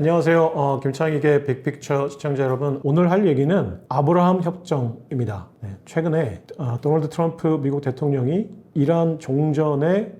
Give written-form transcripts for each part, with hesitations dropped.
안녕하세요. 김창익의 빅픽처 시청자 여러분. 오늘 할 얘기는 아브라함 협정입니다. 최근에 도널드 트럼프 미국 대통령이 이란 종전의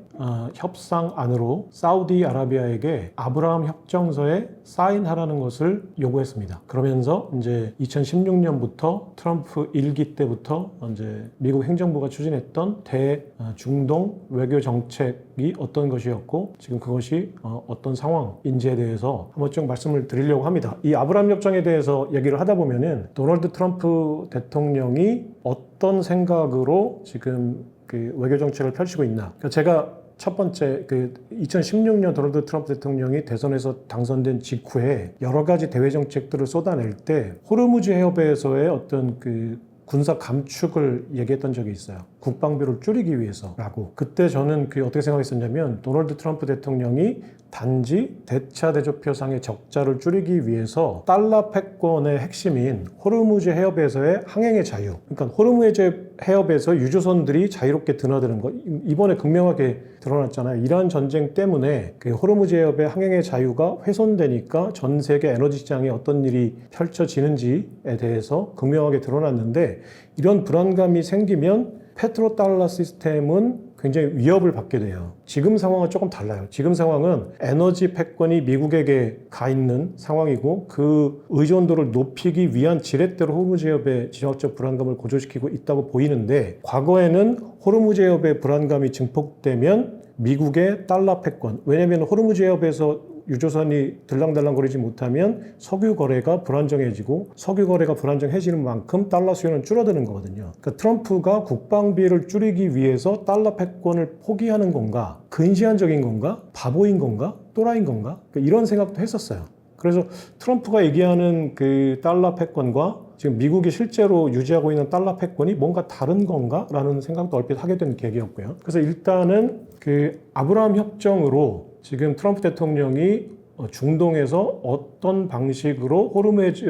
협상안으로 사우디아라비아에게 아브라함 협정서에 사인하라는 것을 요구했습니다. 그러면서 이제 2016년부터 트럼프 1기 때부터 이제 미국 행정부가 추진했던 대중동 외교 정책이 어떤 것이었고 지금 그것이 어떤 상황인지에 대해서 한번 좀 말씀을 드리려고 합니다. 이 아브라함 협정에 대해서 얘기를 하다 보면은 도널드 트럼프 대통령이 어떤 생각으로 지금 그 외교 정책을 펼치고 있나. 그러니까 제가 첫 번째, 2016년 도널드 트럼프 대통령이 대선에서 당선된 직후에 여러 가지 대외 정책들을 쏟아낼 때 호르무즈 해협에서의 어떤 그 군사 감축을 얘기했던 적이 있어요. 국방비를 줄이기 위해서라고. 그때 저는 어떻게 생각했었냐면 도널드 트럼프 대통령이 단지 대차 대조표상의 적자를 줄이기 위해서 달러 패권의 핵심인 호르무즈 해협에서의 항행의 자유, 그러니까 호르무즈 해협에서 유조선들이 자유롭게 드나드는 것, 이번에 극명하게 드러났잖아요. 이란 전쟁 때문에 그 호르무즈 해협의 항행의 자유가 훼손되니까 전 세계 에너지 시장에 어떤 일이 펼쳐지는지에 대해서 극명하게 드러났는데, 이런 불안감이 생기면 페트로달러 시스템은 굉장히 위협을 받게 돼요. 지금 상황은 조금 달라요. 지금 상황은 에너지 패권이 미국에게 가 있는 상황이고 그 의존도를 높이기 위한 지렛대로 호르무즈 해협의 지정학적 불안감을 고조시키고 있다고 보이는데, 과거에는 호르무즈 해협의 불안감이 증폭되면 미국의 달러 패권, 왜냐하면 호르무즈 해협에서 유조선이 들랑달랑거리지 못하면 석유 거래가 불안정해지고 석유 거래가 불안정해지는 만큼 달러 수요는 줄어드는 거거든요. 그러니까 트럼프가 국방비를 줄이기 위해서 달러 패권을 포기하는 건가? 근시안적인 건가? 바보인 건가? 또라이인 건가? 그러니까 이런 생각도 했었어요. 그래서 트럼프가 얘기하는 그 달러 패권과 지금 미국이 실제로 유지하고 있는 달러 패권이 뭔가 다른 건가? 라는 생각도 얼핏 하게 된 계기였고요. 그래서 일단은 그 아브라함 협정으로 지금 트럼프 대통령이 중동에서 어떤 방식으로 호르무즈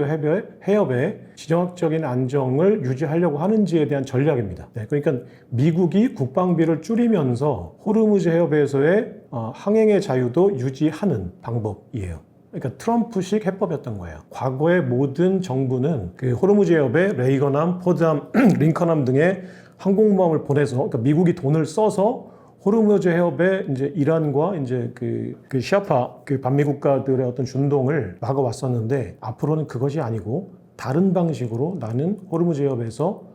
해협의 지정학적인 안정을 유지하려고 하는지에 대한 전략입니다. 그러니까 미국이 국방비를 줄이면서 호르무즈 해협에서의 항행의 자유도 유지하는 방법이에요. 그러니까 트럼프식 해법이었던 거예요. 과거의 모든 정부는 그 호르무즈 해협에 레이건함, 포드함, 링컨함 등의 항공모함을 보내서, 그러니까 미국이 돈을 써서 호르무즈 해협에 이제 이란과 이제 그 시아파 반미 국가들의 어떤 준동을 막아왔었는데, 앞으로는 그것이 아니고 다른 방식으로 나는 호르무즈 해협에서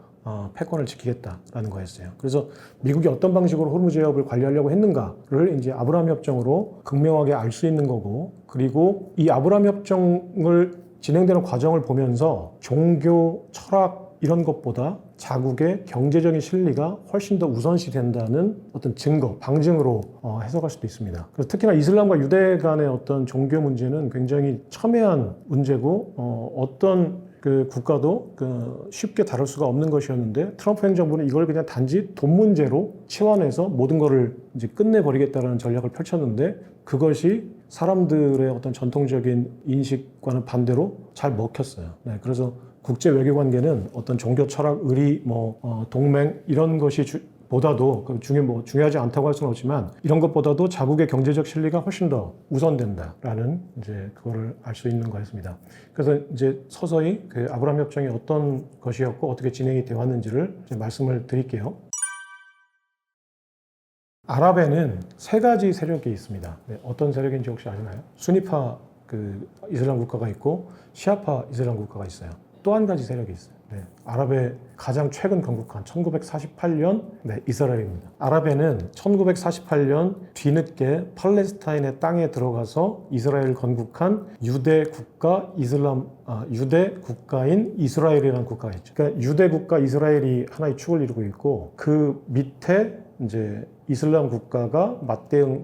패권을 지키겠다라는 거였어요. 그래서 미국이 어떤 방식으로 호르무즈 해협을 관리하려고 했는가를 이제 아브라함 협정으로 극명하게 알 수 있는 거고, 그리고 이 아브라함 협정을 진행되는 과정을 보면서 종교, 철학 이런 것보다 자국의 경제적인 실리가 훨씬 더 우선시 된다는 어떤 증거, 방증으로 해석할 수도 있습니다. 그래서 특히나 이슬람과 유대 간의 어떤 종교 문제는 굉장히 첨예한 문제고 어떤 그 국가도 쉽게 다룰 수가 없는 것이었는데, 트럼프 행정부는 이걸 그냥 단지 돈 문제로 치환해서 모든 거를 이제 끝내버리겠다는 전략을 펼쳤는데, 그것이 사람들의 어떤 전통적인 인식과는 반대로 잘 먹혔어요. 그래서 국제 외교 관계는 어떤 종교, 철학, 의리, 동맹 이런 것이 보다도 중요하지 않다고 할 수는 없지만, 이런 것보다도 자국의 경제적 실리가 훨씬 더 우선된다라는 이제 그거를 알 수 있는 거였습니다. 그래서 이제 서서히 그 아브라함 협정이 어떤 것이었고 어떻게 진행이 되어 왔는지를 이제 말씀을 드릴게요. 아랍에는 세 가지 세력이 있습니다. 어떤 세력인지 혹시 아시나요? 수니파 이슬람 국가가 있고 시아파 이슬람 국가가 있어요. 또 한 가지 세력이 있어요. 아랍의 가장 최근 건국한 1948년 이스라엘입니다. 아랍에는 1948년 뒤늦게 팔레스타인의 땅에 들어가서 이스라엘을 건국한 유대 국가인 이스라엘이라는 국가가 있죠. 그러니까 유대 국가 이스라엘이 하나의 축을 이루고 있고, 그 밑에 이제 이슬람 국가가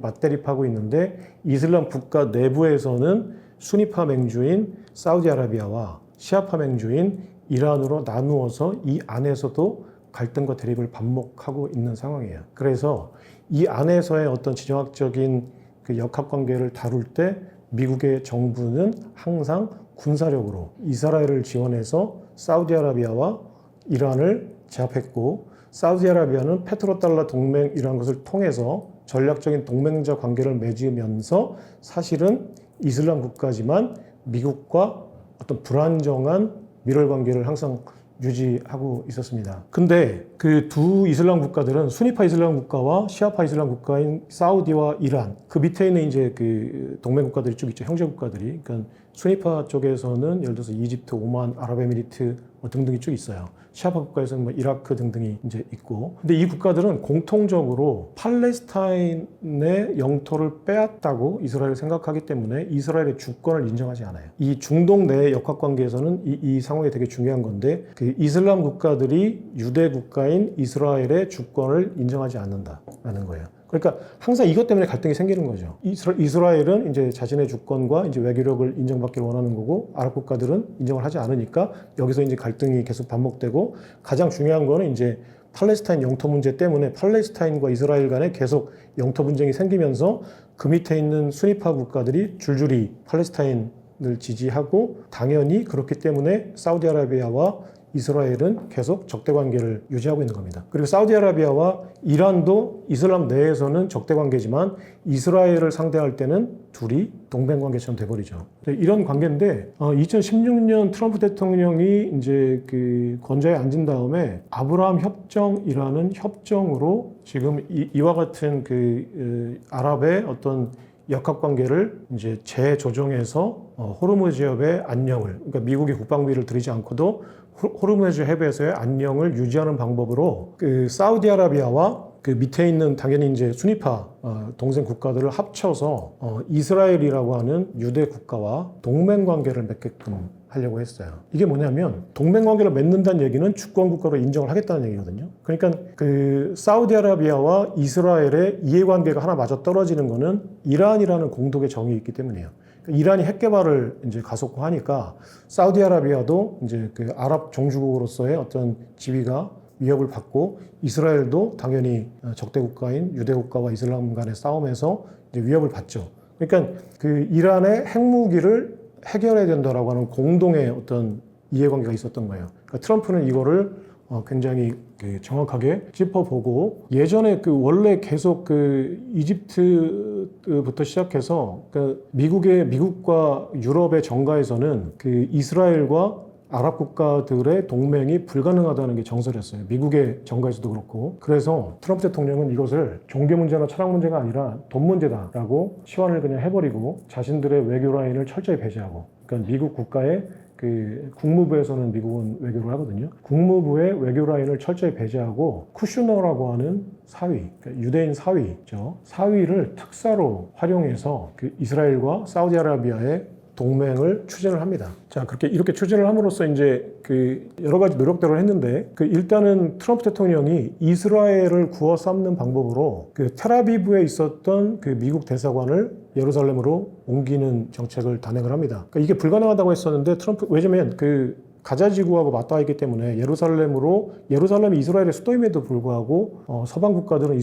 맞대립하고 있는데, 이슬람 국가 내부에서는 수니파 맹주인 사우디아라비아와 시아파 맹주인 이란으로 나누어서 이 안에서도 갈등과 대립을 반복하고 있는 상황이에요. 그래서 이 안에서의 어떤 지정학적인 그 역학관계를 다룰 때 미국의 정부는 항상 군사력으로 이스라엘을 지원해서 사우디아라비아와 이란을 제압했고, 사우디아라비아는 페트로달러 동맹이라는 것을 통해서 전략적인 동맹자 관계를 맺으면서 사실은 이슬람 국가지만 미국과 어떤 불안정한 밀월 관계를 항상 유지하고 있었습니다. 근데 그 두 이슬람 국가들은 수니파 이슬람 국가와 시아파 이슬람 국가인 사우디와 이란, 그 밑에 있는 이제 그 동맹 국가들이 쭉 있죠. 형제 국가들이. 그러니까 수니파 쪽에서는 예를 들어서 이집트, 오만, 아랍에미리트 뭐 등등이 쭉 있어요. 시아파 국가에서는 뭐 이라크 등등이 이제 있고. 근데 이 국가들은 공통적으로 팔레스타인의 영토를 빼앗다고 이스라엘을 생각하기 때문에 이스라엘의 주권을 인정하지 않아요. 이 중동 내 역학 관계에서는 이 상황이 되게 중요한 건데, 그 이슬람 국가들이 유대 국가인 이스라엘의 주권을 인정하지 않는다라는 거예요. 그러니까 항상 이것 때문에 갈등이 생기는 거죠. 이스라엘은 이제 자신의 주권과 이제 외교력을 인정받기를 원하는 거고, 아랍 국가들은 인정을 하지 않으니까 여기서 이제 갈등이 계속 반복되고, 가장 중요한 거는 이제 팔레스타인 영토 문제 때문에 팔레스타인과 이스라엘 간에 계속 영토 분쟁이 생기면서 그 밑에 있는 수니파 국가들이 줄줄이 팔레스타인을 지지하고, 당연히 그렇기 때문에 사우디아라비아와 이스라엘은 계속 적대 관계를 유지하고 있는 겁니다. 그리고 사우디아라비아와 이란도 이슬람 내에서는 적대 관계지만 이스라엘을 상대할 때는 둘이 동맹 관계처럼 돼버리죠. 이런 관계인데 2016년 트럼프 대통령이 이제 그 권좌에 앉은 다음에 아브라함 협정이라는 협정으로 지금 이와 같은 그 아랍의 어떤 역학 관계를 이제 재조정해서 호르무즈 해협의 안녕을, 그러니까 미국이 국방비를 들이지 않고도 호르무즈 해협에서의 안녕을 유지하는 방법으로 그 사우디아라비아와 그 밑에 있는 당연히 이제 수니파 동생 국가들을 합쳐서 이스라엘이라고 하는 유대 국가와 동맹 관계를 맺게끔 하려고 했어요. 이게 뭐냐면 동맹 관계를 맺는다는 얘기는 주권 국가로 인정을 하겠다는 얘기거든요. 그러니까 그 사우디아라비아와 이스라엘의 이해관계가 하나 맞아 떨어지는 거는 이란이라는 공독의 정이 있기 때문이에요. 이란이 핵 개발을 이제 가속화하니까 사우디아라비아도 이제 그 아랍 종주국으로서의 어떤 지위가 위협을 받고, 이스라엘도 당연히 적대 국가인 유대 국가와 이슬람 간의 싸움에서 이제 위협을 받죠. 그러니까 그 이란의 핵무기를 해결해야 된다라고 하는 공동의 어떤 이해관계가 있었던 거예요. 그러니까 트럼프는 이거를 굉장히 정확하게 짚어보고, 예전에 그 원래 계속 그 이집트부터 시작해서 그 미국과 유럽의 정가에서는 그 이스라엘과 아랍 국가들의 동맹이 불가능하다는 게 정설이었어요. 미국의 정가에서도 그렇고. 그래서 트럼프 대통령은 이것을 종교 문제나 철학 문제가 아니라 돈 문제다라고 치환을 그냥 해버리고 자신들의 외교 라인을 철저히 배제하고, 그러니까 미국 국가의 그 국무부에서는 미국은 외교를 하거든요. 국무부의 외교 라인을 철저히 배제하고 쿠슈너라고 하는 사위, 그러니까 유대인 사위죠. 사위를 특사로 활용해서 그 이스라엘과 사우디아라비아의 동맹을 추진을 합니다. 자, 이렇게 추진을 함으로써 이제 그 여러 가지 노력들을 했는데, 그 일단은 트럼프 대통령이 이스라엘을 구워 삶는 방법으로 그 텔아비브에 있었던 그 미국 대사관을 예루살렘으로 옮기는 정책을 단행을 합니다. 그러니까 이게 불가능하다고 했었는데 왜냐면 그 가자 지구하고 맞닿아 있기 때문에 예루살렘이 이스라엘의 수도임에도 불구하고 서방 국가들은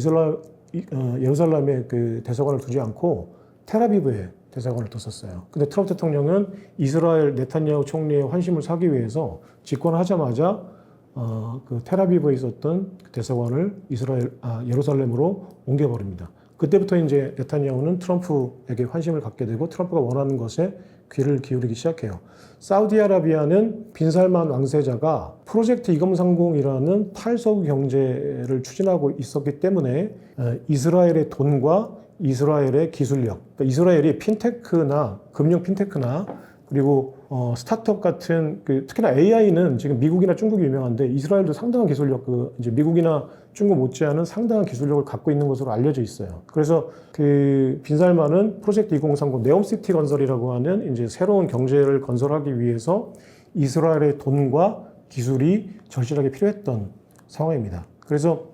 예루살렘에 그 대사관을 두지 않고 텔아비브에 대사관을 뒀었어요. 근데 트럼프 대통령은 이스라엘 네타냐후 총리의 환심을 사기 위해서 집권하자마자 그 텔아비브에 있었던 대사관을 예루살렘으로 옮겨버립니다. 그때부터 이제 네타냐후는 트럼프에게 환심을 갖게 되고 트럼프가 원하는 것에 귀를 기울이기 시작해요. 사우디아라비아는 빈살만 왕세자가 프로젝트 2030이라는 탈서구 경제를 추진하고 있었기 때문에 이스라엘의 돈과 이스라엘의 기술력, 그러니까 이스라엘이 핀테크나 금융 핀테크나 그리고 스타트업 같은 특히나 AI는 지금 미국이나 중국이 유명한데 이스라엘도 상당한 기술력, 이제 미국이나 중국 못지않은 상당한 기술력을 갖고 있는 것으로 알려져 있어요. 그래서 그 빈살만은 프로젝트 2030 네옴시티 건설이라고 하는 이제 새로운 경제를 건설하기 위해서 이스라엘의 돈과 기술이 절실하게 필요했던 상황입니다. 그래서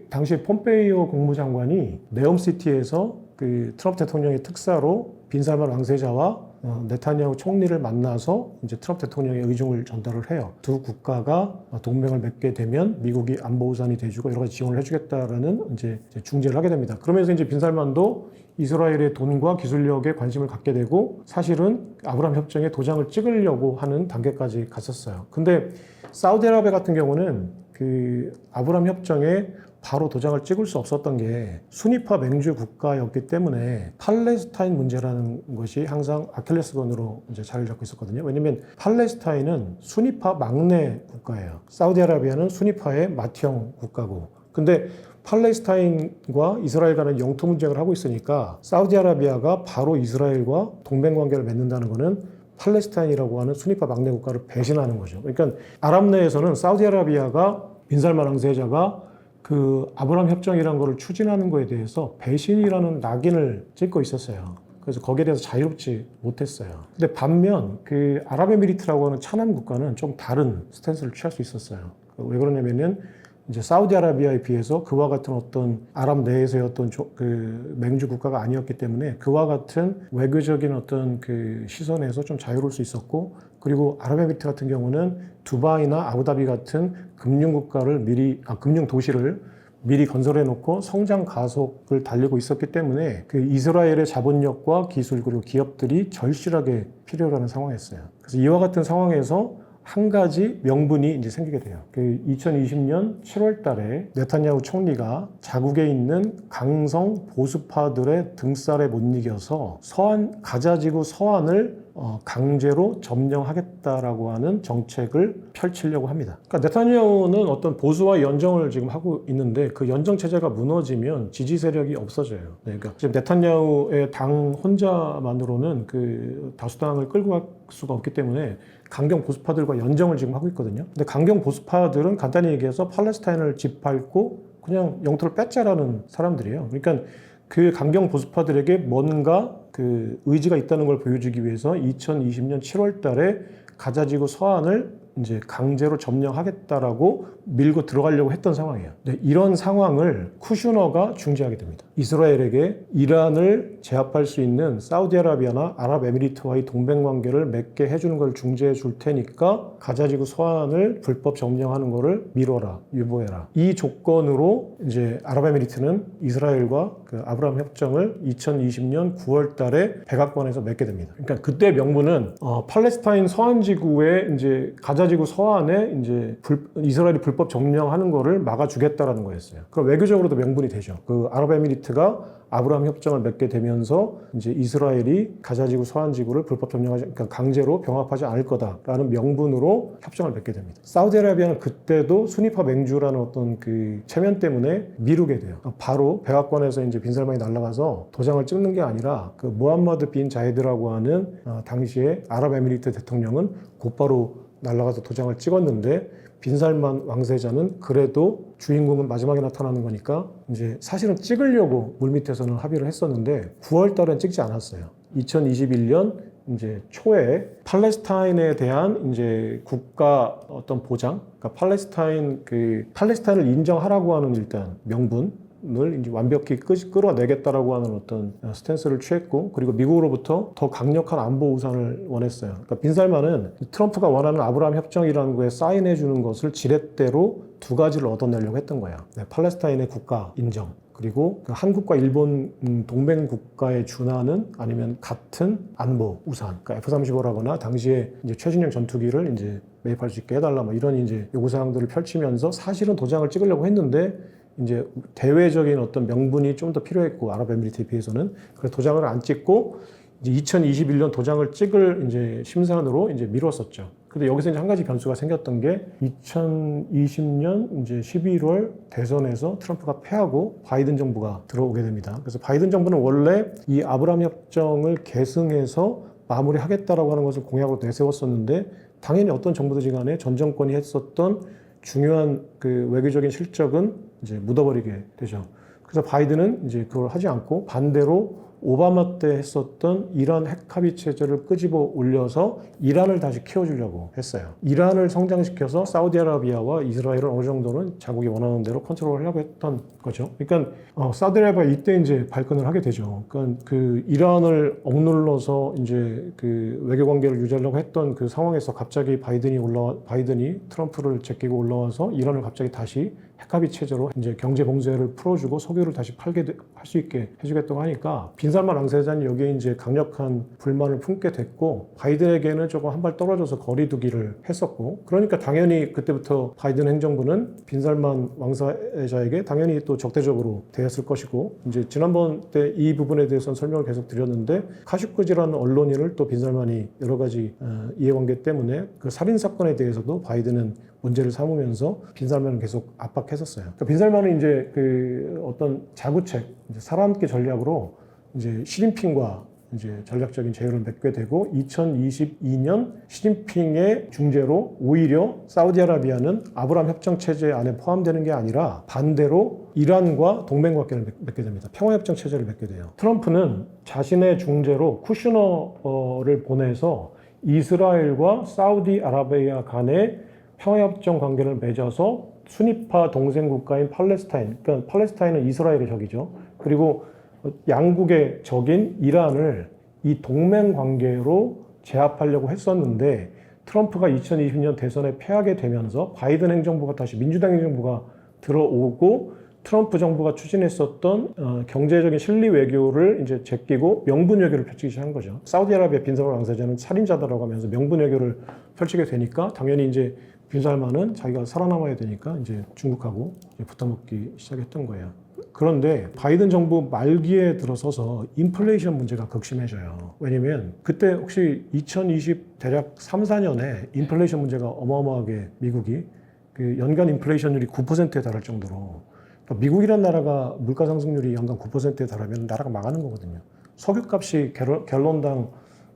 당시 폼페이오 국무장관이 네옴시티에서 그 트럼프 대통령의 특사로 빈살만 왕세자와 네타냐후 총리를 만나서 이제 트럼프 대통령의 의중을 전달을 해요. 두 국가가 동맹을 맺게 되면 미국이 안보 우산이 돼주고 여러 가지 지원을 해주겠다라는 이제 중재를 하게 됩니다. 그러면서 이제 빈살만도 이스라엘의 돈과 기술력에 관심을 갖게 되고 사실은 아브라함 협정에 도장을 찍으려고 하는 단계까지 갔었어요. 근데 사우디아라비아 같은 경우는 그 아브라함 협정에 바로 도장을 찍을 수 없었던 게 순위파 맹주 국가였기 때문에 팔레스타인 문제라는 것이 항상 아킬레스건으로 이제 자리를 잡고 있었거든요. 왜냐면 팔레스타인은 순위파 막내 국가예요. 사우디아라비아는 순위파의 맏형 국가고. 근데 팔레스타인과 이스라엘 간의 영토 분쟁을 하고 있으니까 사우디아라비아가 바로 이스라엘과 동맹 관계를 맺는다는 것은 팔레스타인이라고 하는 순위파 막내 국가를 배신하는 거죠. 그러니까 아랍 내에서는 사우디아라비아가 빈살만 왕세자가 그 아브라함 협정이라는 것을 추진하는 것에 대해서 배신이라는 낙인을 찍고 있었어요. 그래서 거기에 대해서 자유롭지 못했어요. 근데 반면 그 아랍에미리트라고 하는 차남 국가는 좀 다른 스탠스를 취할 수 있었어요. 왜 그러냐면은 이제 사우디아라비아에 비해서 그와 같은 어떤 아랍 내에서의 어떤 그 맹주 국가가 아니었기 때문에 그와 같은 외교적인 어떤 그 시선에서 좀 자유로울 수 있었고, 그리고 아랍에미리트 같은 경우는 두바이나 아부다비 같은 금융 국가를 금융 도시를 미리 건설해 놓고 성장 가속을 달리고 있었기 때문에 그 이스라엘의 자본력과 기술 그리고 기업들이 절실하게 필요로 하는 상황이었어요. 그래서 이와 같은 상황에서 한 가지 명분이 이제 생기게 돼요. 그 2020년 7월 달에 네타냐후 총리가 자국에 있는 강성 보수파들의 등살에 못 이겨서 가자지구 서안을 강제로 점령하겠다라고 하는 정책을 펼치려고 합니다. 그러니까 네타냐후는 어떤 보수와 연정을 지금 하고 있는데 그 연정 체제가 무너지면 지지 세력이 없어져요. 네, 그러니까 지금 네타냐후의 당 혼자만으로는 그 다수당을 끌고 갈 수가 없기 때문에 강경 보수파들과 연정을 지금 하고 있거든요. 근데 강경 보수파들은 간단히 얘기해서 팔레스타인을 짓밟고 그냥 영토를 뺏자라는 사람들이에요. 그러니까 그 강경 보수파들에게 뭔가 그 의지가 있다는 걸 보여주기 위해서 2020년 7월 달에 가자지구 서안을 이제 강제로 점령하겠다라고 밀고 들어가려고 했던 상황이에요. 근데 이런 상황을 쿠슈너가 중지하게 됩니다. 이스라엘에게 이란을 제압할 수 있는 사우디아라비아나 아랍에미리트와의 동맹 관계를 맺게 해주는 걸 중재해 줄 테니까 가자지구 서안을 불법 점령하는 거를 미뤄라, 유보해라. 이 조건으로 이제 아랍에미리트는 이스라엘과 그 아브라함 협정을 2020년 9월 달에 백악관에서 맺게 됩니다. 그러니까 그때 명분은 팔레스타인 서안지구에 이제 가자지구 서안에 이제 이스라엘이 불법 점령하는 거를 막아주겠다라는 거였어요. 그럼 외교적으로도 명분이 되죠. 그 아랍에미리트가 아브라함 협정을 맺게 되면서 이제 이스라엘이 가자지구 서안지구를 불법 점령하지, 그러니까 강제로 병합하지 않을 거다라는 명분으로 협정을 맺게 됩니다. 사우디아라비아는 그때도 순위파 맹주라는 어떤 그 체면 때문에 미루게 돼요. 바로 백악관에서 이제 빈살만이 날아가서 도장을 찍는 게 아니라 그 모함마드 빈 자이드라고 하는 당시에 아랍에미리트 대통령은 곧바로 날아가서 도장을 찍었는데 빈살만 왕세자는 그래도 주인공은 마지막에 나타나는 거니까 이제 사실은 찍으려고 물밑에서는 합의를 했었는데 9월 달엔 찍지 않았어요. 2021년 이제 초에 팔레스타인에 대한 이제 국가 어떤 보장, 그러니까 팔레스타인을 인정하라고 하는 일단 명분을 이제 완벽히 끌어내겠다라고 하는 어떤 스탠스를 취했고, 그리고 미국으로부터 더 강력한 안보 우산을 원했어요. 그러니까 빈살만은 트럼프가 원하는 아브라함 협정이라는 거에 사인해 주는 것을 지렛대로 두 가지를 얻어내려고 했던 거야. 네, 팔레스타인의 국가 인정, 그리고 그 한국과 일본 동맹 국가에 준하는 아니면 같은 안보 우산, 그러니까 F-35라거나 당시에 이제 최신형 전투기를 이제 매입할 수 있게 해달라, 뭐 이런 이제 요구 사항들을 펼치면서 사실은 도장을 찍으려고 했는데 이제 대외적인 어떤 명분이 좀 더 필요했고 아랍에미리트에 비해서는, 그래서 도장을 안 찍고 이제 2021년 도장을 찍을 이제 심산으로 이제 미뤘었죠. 근데 여기서 이제 한 가지 변수가 생겼던 게 2020년 이제 11월 대선에서 트럼프가 패하고 바이든 정부가 들어오게 됩니다. 그래서 바이든 정부는 원래 이 아브라함 협정을 계승해서 마무리하겠다라고 하는 것을 공약으로 내세웠었는데, 당연히 어떤 정부든지 간에 전 정권이 했었던 중요한 그 외교적인 실적은 이제 묻어버리게 되죠. 그래서 바이든은 이제 그걸 하지 않고 반대로 오바마 때 했었던 이란 핵 합의 체제를 끄집어 올려서 이란을 다시 키워주려고 했어요. 이란을 성장시켜서 사우디아라비아와 이스라엘을 어느 정도는 자국이 원하는 대로 컨트롤하려고 했던 거죠. 그러니까 사우디아라비아 이때 이제 발끈을 하게 되죠. 그러니까 그 이란을 억눌러서 이제 그 외교 관계를 유지하려고 했던 그 상황에서 갑자기 바이든이 트럼프를 제끼고 올라와서 이란을 갑자기 다시 핵합의 체제로 이제 경제 봉쇄를 풀어주고 석유를 다시 팔게 할 수 있게 해주겠다고 하니까 빈살만 왕세자는 여기에 이제 강력한 불만을 품게 됐고 바이든에게는 조금 한 발 떨어져서 거리두기를 했었고 그러니까 당연히 그때부터 바이든 행정부는 빈살만 왕세자에게 당연히 또 적대적으로 대했을 것이고 이제 지난번 때 이 부분에 대해서는 설명을 계속 드렸는데 카슈크지라는 언론인을 또 빈살만이 여러 가지 이해관계 때문에 그 살인 사건에 대해서도 바이든은 문제를 삼으면서 빈살만을 계속 압박했었어요. 그러니까 빈살만은 이제 그 어떤 자구책, 이제 살아남기 전략으로 이제 시진핑과 이제 전략적인 제휴를 맺게 되고 2022년 시진핑의 중재로 오히려 사우디아라비아는 아브라함 협정 체제 안에 포함되는 게 아니라 반대로 이란과 동맹관계를 맺게 됩니다. 평화협정 체제를 맺게 돼요. 트럼프는 자신의 중재로 쿠슈너를 보내서 이스라엘과 사우디아라비아 간의 평화협정 관계를 맺어서 순위파 동생 국가인 팔레스타인, 그러니까 팔레스타인은 이스라엘의 적이죠. 그리고 양국의 적인 이란을 이 동맹 관계로 제압하려고 했었는데 트럼프가 2020년 대선에 패하게 되면서 바이든 행정부가 다시 민주당 행정부가 들어오고 트럼프 정부가 추진했었던 경제적인 실리 외교를 이제 제끼고 명분 외교를 펼치기 시작한 거죠. 사우디아라비아 빈살만 왕세자는 살인자다라고 하면서 명분 외교를 펼치게 되니까 당연히 이제 빈살만은 자기가 살아남아야 되니까 이제 중국하고 이제 붙어먹기 시작했던 거예요. 그런데 바이든 정부 말기에 들어서서 인플레이션 문제가 극심해져요. 왜냐면 그때 혹시 2020 대략 3, 4년에 인플레이션 문제가 어마어마하게 미국이 그 연간 인플레이션율이 9%에 달할 정도로 그러니까 미국이란 나라가 물가 상승률이 연간 9%에 달하면 나라가 망하는 거거든요. 석유값이 갤런당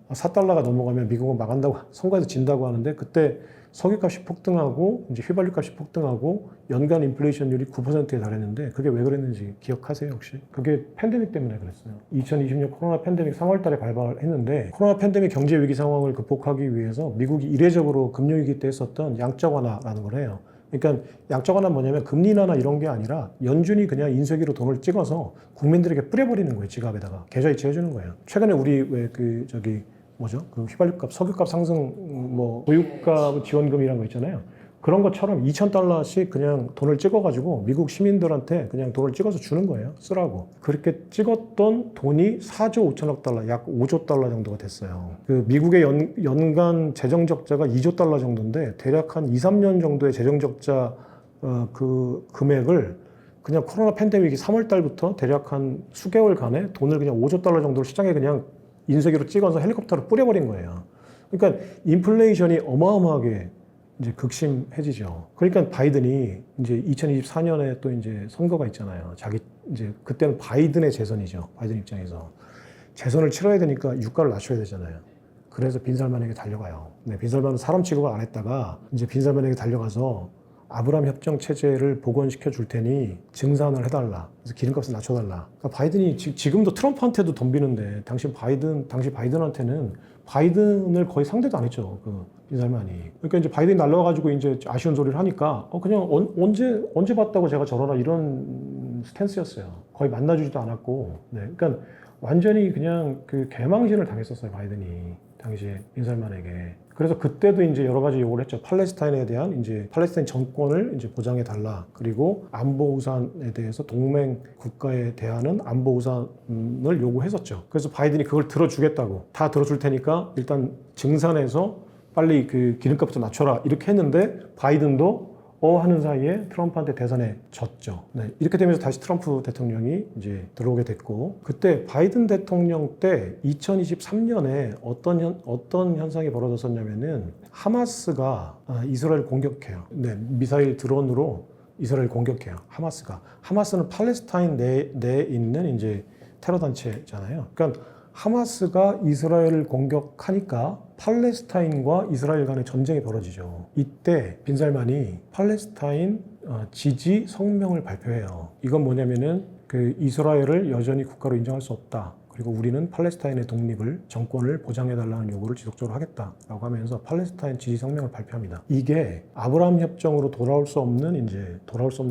4달러가 넘어가면 미국은 망한다고 선거에서 진다고 하는데 그때 석유값이 폭등하고 이제 휘발유값이 폭등하고 연간 인플레이션율이 9%에 달했는데 그게 왜 그랬는지 기억하세요 혹시? 그게 팬데믹 때문에 그랬어요. 2020년 코로나 팬데믹 3월 달에 발발했는데 코로나 팬데믹 경제 위기 상황을 극복하기 위해서 미국이 이례적으로 금융위기 때 했었던 양적 완화라는 걸 해요. 그러니까 양적 완화는 뭐냐면 금리 인하나 이런 게 아니라 연준이 그냥 인쇄기로 돈을 찍어서 국민들에게 뿌려버리는 거예요. 지갑에다가 계좌이체 해주는 거예요. 최근에 우리 왜 그 휘발유값, 석유값 상승, 보유가 지원금이라는 거 있잖아요. 그런 것처럼 2,000달러씩 그냥 돈을 찍어가지고 미국 시민들한테 그냥 돈을 찍어서 주는 거예요. 쓰라고. 그렇게 찍었던 돈이 4조 5천억 달러, 약 5조 달러 정도가 됐어요. 그 미국의 연간 재정 적자가 2조 달러 정도인데 대략 한 2, 3년 정도의 재정 적자 그 금액을 그냥 코로나 팬데믹이 3월 달부터 대략 한 수개월간에 돈을 그냥 5조 달러 정도를 시장에 그냥 인쇄기로 찍어서 헬리콥터로 뿌려버린 거예요. 그러니까 인플레이션이 어마어마하게 이제 극심해지죠. 그러니까 바이든이 이제 2024년에 또 이제 선거가 있잖아요. 이제 그때는 바이든의 재선이죠. 바이든 입장에서. 재선을 치러야 되니까 유가를 낮춰야 되잖아요. 그래서 빈살만에게 달려가요. 네, 빈살만은 사람 취급을 안 했다가 이제 빈살만에게 달려가서 아브라함 협정 체제를 복원시켜 줄 테니 증산을 해달라. 그래서 기름값을 낮춰달라. 그러니까 바이든이 지금도 트럼프한테도 덤비는데 당시 바이든한테는 바이든을 거의 상대도 안 했죠. 그 빈살만이. 그러니까 이제 바이든이 날라와가지고 이제 아쉬운 소리를 하니까 그냥 언제 봤다고 제가 저러나 이런 스탠스였어요. 거의 만나주지도 않았고. 네. 그러니까 완전히 그냥 그 개망신을 당했었어요. 바이든이 당시에 빈살만에게. 그래서 그때도 이제 여러 가지 요구를 했죠. 팔레스타인에 대한 이제 팔레스타인 정권을 이제 보장해 달라. 그리고 안보 우산에 대해서 동맹 국가에 대한 안보 우산을 요구했었죠. 그래서 바이든이 그걸 들어주겠다고 다 들어줄 테니까 일단 증산해서 빨리 그 기름값부터 낮춰라 이렇게 했는데 바이든도 하는 사이에 트럼프한테 대선에 졌죠. 네, 이렇게 되면서 다시 트럼프 대통령이 이제 들어오게 됐고 그때 바이든 대통령 때 2023년에 어떤 현상이 벌어졌었냐면은 하마스가 이스라엘 공격해요. 네, 미사일 드론으로 이스라엘 공격해요. 하마스는 팔레스타인 내에 있는 이제 테러 단체잖아요. 그러니까 하마스가 이스라엘을 공격하니까 팔레스타인과 이스라엘 간의 전쟁이 벌어지죠. 이때 빈살만이 팔레스타인 지지 성명을 발표해요. 이건 뭐냐면은 그 이스라엘을 여전히 국가로 인정할 수 없다. 그리고 우리는 팔레스타인의 독립을 정권을 보장해달라는 요구를 지속적으로 하겠다라고 하면서 팔레스타인 지지 성명을 발표합니다. 이게 아브라함 협정으로 돌아올 수 없는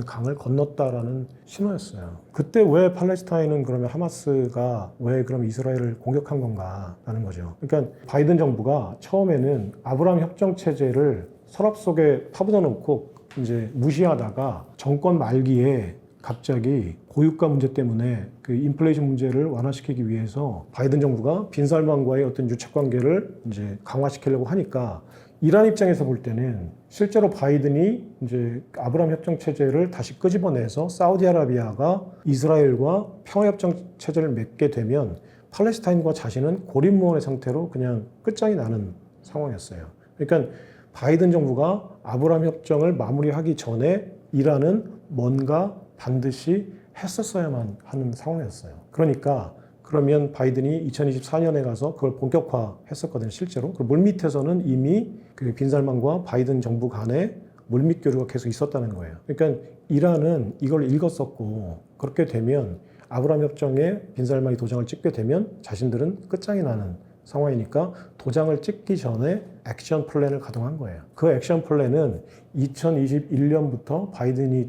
강을 건넜다라는 신호였어요. 그때 왜 팔레스타인은 그러면 하마스가 왜 그럼 이스라엘을 공격한 건가라는 거죠. 그러니까 바이든 정부가 처음에는 아브라함 협정 체제를 서랍 속에 파묻어 놓고 이제 무시하다가 정권 말기에 갑자기 고유가 문제 때문에 그 인플레이션 문제를 완화시키기 위해서 바이든 정부가 빈살만과의 어떤 유착 관계를 이제 강화시키려고 하니까 이란 입장에서 볼 때는 실제로 바이든이 이제 아브라함 협정 체제를 다시 끄집어내서 사우디아라비아가 이스라엘과 평화협정 체제를 맺게 되면 팔레스타인과 자신은 고립무원의 상태로 그냥 끝장이 나는 상황이었어요. 그러니까 바이든 정부가 아브라함 협정을 마무리하기 전에 이란은 뭔가 반드시 했었어야만 하는 상황이었어요. 그러니까 그러면 바이든이 2024년에 가서 그걸 본격화했었거든요. 실제로. 그 물밑에서는 이미 그 빈살만과 바이든 정부 간에 물밑 교류가 계속 있었다는 거예요. 그러니까 이란은 이걸 읽었었고 그렇게 되면 아브라함 협정에 빈살만이 도장을 찍게 되면 자신들은 끝장이 나는 상황이니까 도장을 찍기 전에 액션 플랜을 가동한 거예요. 그 액션 플랜은 2021년부터 바이든이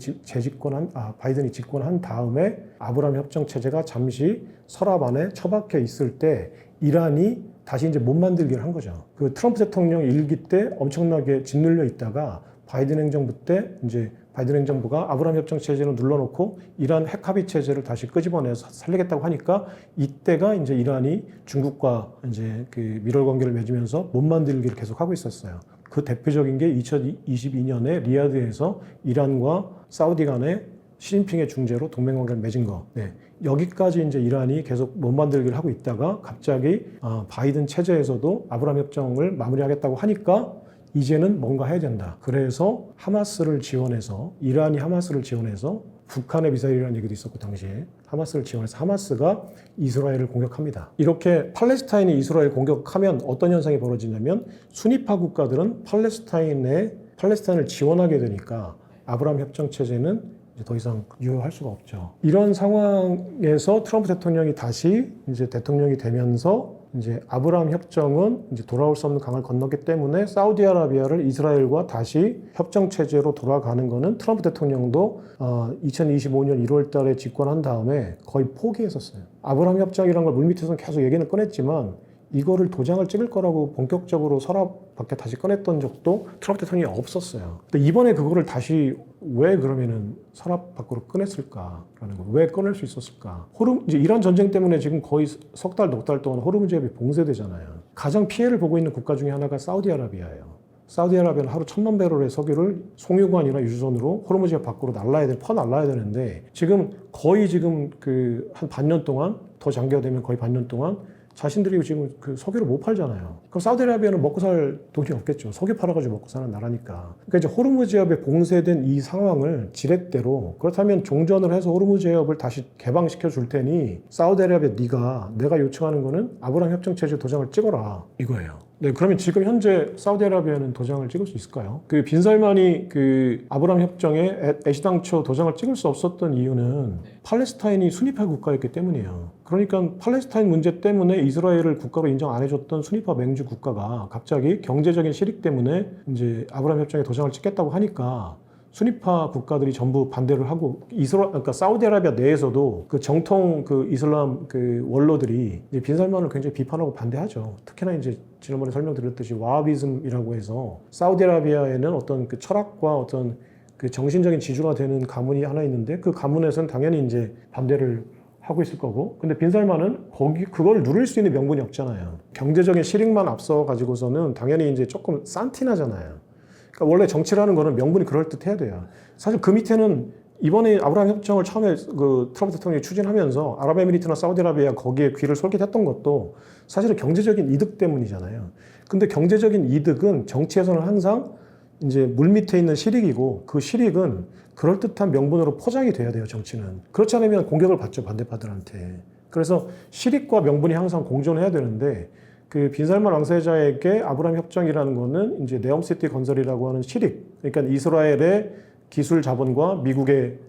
집권한 다음에 아브라함 협정 체제가 잠시 서랍 안에 처박혀 있을 때 이란이 다시 이제 못 만들기를 한 거죠. 그 트럼프 대통령 일기 때 엄청나게 짓눌려 있다가 바이든 행정부 때 이제 바이든 행정부가 아브라함 협정 체제를 눌러놓고 이란 핵 합의 체제를 다시 끄집어내서 살리겠다고 하니까 이때가 이제 이란이 중국과 이제 그 밀월 관계를 맺으면서 못 만들기를 계속 하고 있었어요. 그 대표적인 게 2022년에 리야드에서 이란과 사우디 간에 시진핑의 중재로 동맹 관계를 맺은 거. 네. 여기까지 이제 이란이 계속 못 만들기를 하고 있다가 갑자기 바이든 체제에서도 아브라함 협정을 마무리하겠다고 하니까 이제는 뭔가 해야 된다. 그래서 하마스를 지원해서 이란이 하마스를 지원해서 북한의 미사일이라는 얘기도 있었고 당시에 하마스를 지원해서 하마스가 이스라엘을 공격합니다. 이렇게 팔레스타인이 이스라엘 공격하면 어떤 현상이 벌어지냐면 순위파 국가들은 팔레스타인을 지원하게 되니까 아브라함 협정 체제는 이제 더 이상 유효할 수가 없죠. 이런 상황에서 트럼프 대통령이 다시 이제 대통령이 되면서 이제 아브라함 협정은 이제 돌아올 수 없는 강을 건넜기 때문에 사우디아라비아를 이스라엘과 다시 협정 체제로 돌아가는 거는 트럼프 대통령도 2025년 1월 달에 집권한 다음에 거의 포기했었어요. 아브라함 협정이라는 걸 물밑에서는 계속 얘기는 꺼냈지만 이거를 도장을 찍을 거라고 본격적으로 서랍 밖에 다시 꺼냈던 적도 트럼프 대통령이 없었어요. 근데 이번에 그거를 다시 왜 그러면은 서랍 밖으로 꺼냈을까라는 거, 왜 꺼낼 수 있었을까? 이제 이란 전쟁 때문에 지금 거의 석 달, 넉 달 동안 호르무즈 해협이 봉쇄되잖아요. 가장 피해를 보고 있는 국가 중에 하나가 사우디아라비아예요. 사우디아라비아는 하루 1,000만 배럴의 석유를 송유관이나 유조선으로 호르무즈 해협 밖으로 퍼날라야 되는데 지금 거의 지금 그 한 반년 동안 더 장기화 되면 거의 반년 동안 자신들이 지금 그 석유를 못 팔잖아요. 그럼 사우디아라비아는 먹고 살 돈이 없겠죠. 석유 팔아가지고 먹고 사는 나라니까. 그러니까 이제 호르무즈 해협에 봉쇄된 이 상황을 지렛대로 그렇다면 종전을 해서 호르무즈 해협을 다시 개방시켜 줄 테니 사우디아라비아 내가 요청하는 거는 아브라함 협정 체제 도장을 찍어라 이거예요. 네, 그러면 지금 현재 사우디아라비아는 도장을 찍을 수 있을까요? 그 빈살만이 그 아브라함 협정에 애시당초 도장을 찍을 수 없었던 이유는 팔레스타인이 순위파 국가였기 때문이에요. 그러니까 팔레스타인 문제 때문에 이스라엘을 국가로 인정 안 해줬던 순위파 맹주 국가가 갑자기 경제적인 실익 때문에 이제 아브라함 협정에 도장을 찍겠다고 하니까 순위파 국가들이 전부 반대를 하고 그러니까 사우디아라비아 내에서도 그 정통 그 이슬람 그 원로들이 이제 빈살만을 굉장히 비판하고 반대하죠. 특히나 이제 지난번에 설명드렸듯이 와하비즘이라고 해서 사우디아라비아에는 어떤 그 철학과 어떤 그 정신적인 지주가 되는 가문이 하나 있는데 그 가문에서는 당연히 이제 반대를 하고 있을 거고 근데 빈살만은 그걸 누릴 수 있는 명분이 없잖아요. 경제적인 실익만 앞서 가지고서는 당연히 이제 조금 산티나잖아요. 그러니까 원래 정치라는 거는 명분이 그럴듯해야 돼요. 사실 그 밑에는 이번에 아브라함 협정을 처음에 그 트럼프 대통령이 추진하면서 아랍에미리트나 사우디아라비아 거기에 귀를 솔깃했던 것도 사실은 경제적인 이득 때문이잖아요. 근데 경제적인 이득은 정치에서는 항상 이제 물밑에 있는 실익이고 그 실익은 그럴듯한 명분으로 포장이 돼야 돼요, 정치는. 그렇지 않으면 공격을 받죠, 반대파들한테. 그래서 실익과 명분이 항상 공존해야 되는데 그 빈살만 왕세자에게 아브라함 협정이라는 거는 이제 네옴시티 건설이라고 하는 실익, 그러니까 이스라엘의 기술 자본과 미국의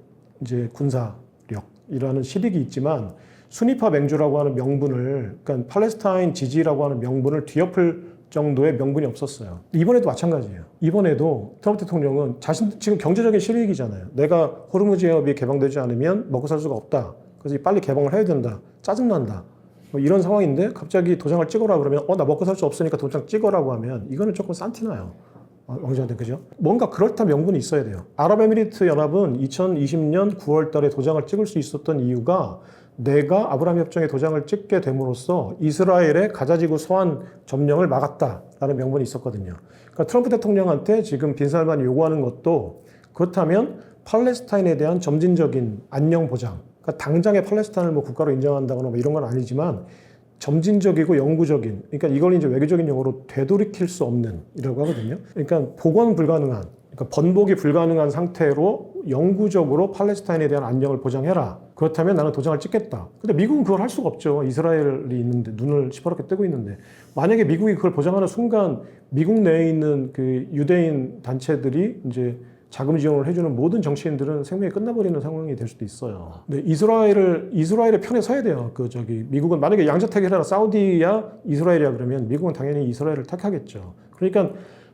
이제 군사력이라는 실익이 있지만 순위파 맹주라고 하는 명분을, 그러니까 팔레스타인 지지라고 하는 명분을 뒤엎을 정도의 명분이 없었어요. 이번에도 마찬가지예요. 이번에도 트럼프 대통령은 지금 경제적인 실익이잖아요. 내가 호르무즈 해협이 개방되지 않으면 먹고 살 수가 없다. 그래서 빨리 개방을 해야 된다. 짜증난다. 뭐 이런 상황인데 갑자기 도장을 찍어라 그러면 나 먹고 살 수 없으니까 도장 찍어라고 하면 이거는 조금 산티나요. 어느 정도 그죠? 뭔가 그렇다 명분이 있어야 돼요. 아랍에미리트 연합은 2020년 9월 달에 도장을 찍을 수 있었던 이유가 내가 아브라함 협정에 도장을 찍게 됨으로써 이스라엘의 가자지구 소환 점령을 막았다라는 명분이 있었거든요. 그러니까 트럼프 대통령한테 지금 빈살만이 요구하는 것도 그렇다면 팔레스타인에 대한 점진적인 안녕 보장, 그러니까 당장에 팔레스타인을 뭐 국가로 인정한다거나 뭐 이런 건 아니지만 점진적이고 영구적인, 그러니까 이걸 이제 외교적인 용어로 되돌이킬 수 없는 이라고 하거든요. 그러니까 복원 불가능한, 그러니까 번복이 불가능한 상태로 영구적으로 팔레스타인에 대한 안녕을 보장해라. 그렇다면 나는 도장을 찍겠다. 근데 미국은 그걸 할 수가 없죠. 이스라엘이 있는데, 눈을 시퍼렇게 뜨고 있는데. 만약에 미국이 그걸 보장하는 순간 미국 내에 있는 그 유대인 단체들이 이제 자금 지원을 해주는 모든 정치인들은 생명이 끝나버리는 상황이 될 수도 있어요. 근데 이스라엘의 편에 서야 돼요. 미국은 만약에 양자택일하라 사우디야 이스라엘이야 그러면 미국은 당연히 이스라엘을 택하겠죠. 그러니까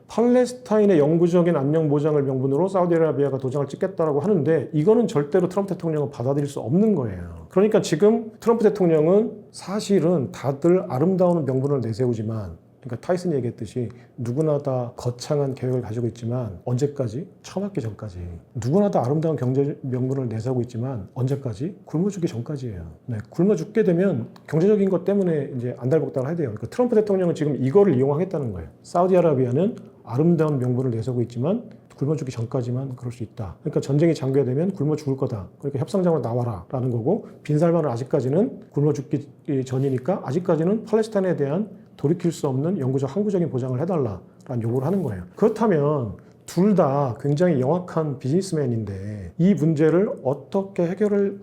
팔레스타인의 영구적인 안녕 보장을 명분으로 사우디아라비아가 도장을 찍겠다라고 하는데 이거는 절대로 트럼프 대통령은 받아들일 수 없는 거예요. 그러니까 지금 트럼프 대통령은 사실은 다들 아름다운 명분을 내세우지만, 그러니까 타이슨이 얘기했듯이 누구나 다 거창한 계획을 가지고 있지만 언제까지? 처음 맞기 전까지. 누구나 다 아름다운 경제 명분을 내세우고 있지만 언제까지? 굶어 죽기 전까지예요. 네, 굶어 죽게 되면 경제적인 것 때문에 이제 안달복달을 해야 돼요. 그러니까 트럼프 대통령은 지금 이거를 이용하겠다는 거예요. 사우디아라비아는 아름다운 명분을 내세우고 있지만 굶어 죽기 전까지만 그럴 수 있다. 그러니까 전쟁이 장기화되면 굶어 죽을 거다. 그러니까 협상장으로 나와라 라는 거고, 빈살만은 아직까지는 굶어 죽기 전이니까 아직까지는 팔레스타인에 대한 돌이킬 수 없는 영구적 항구적인 보장을 해달라라는 요구를 하는 거예요. 그렇다면 둘 다 굉장히 영악한 비즈니스맨인데 이 문제를 어떻게 해결할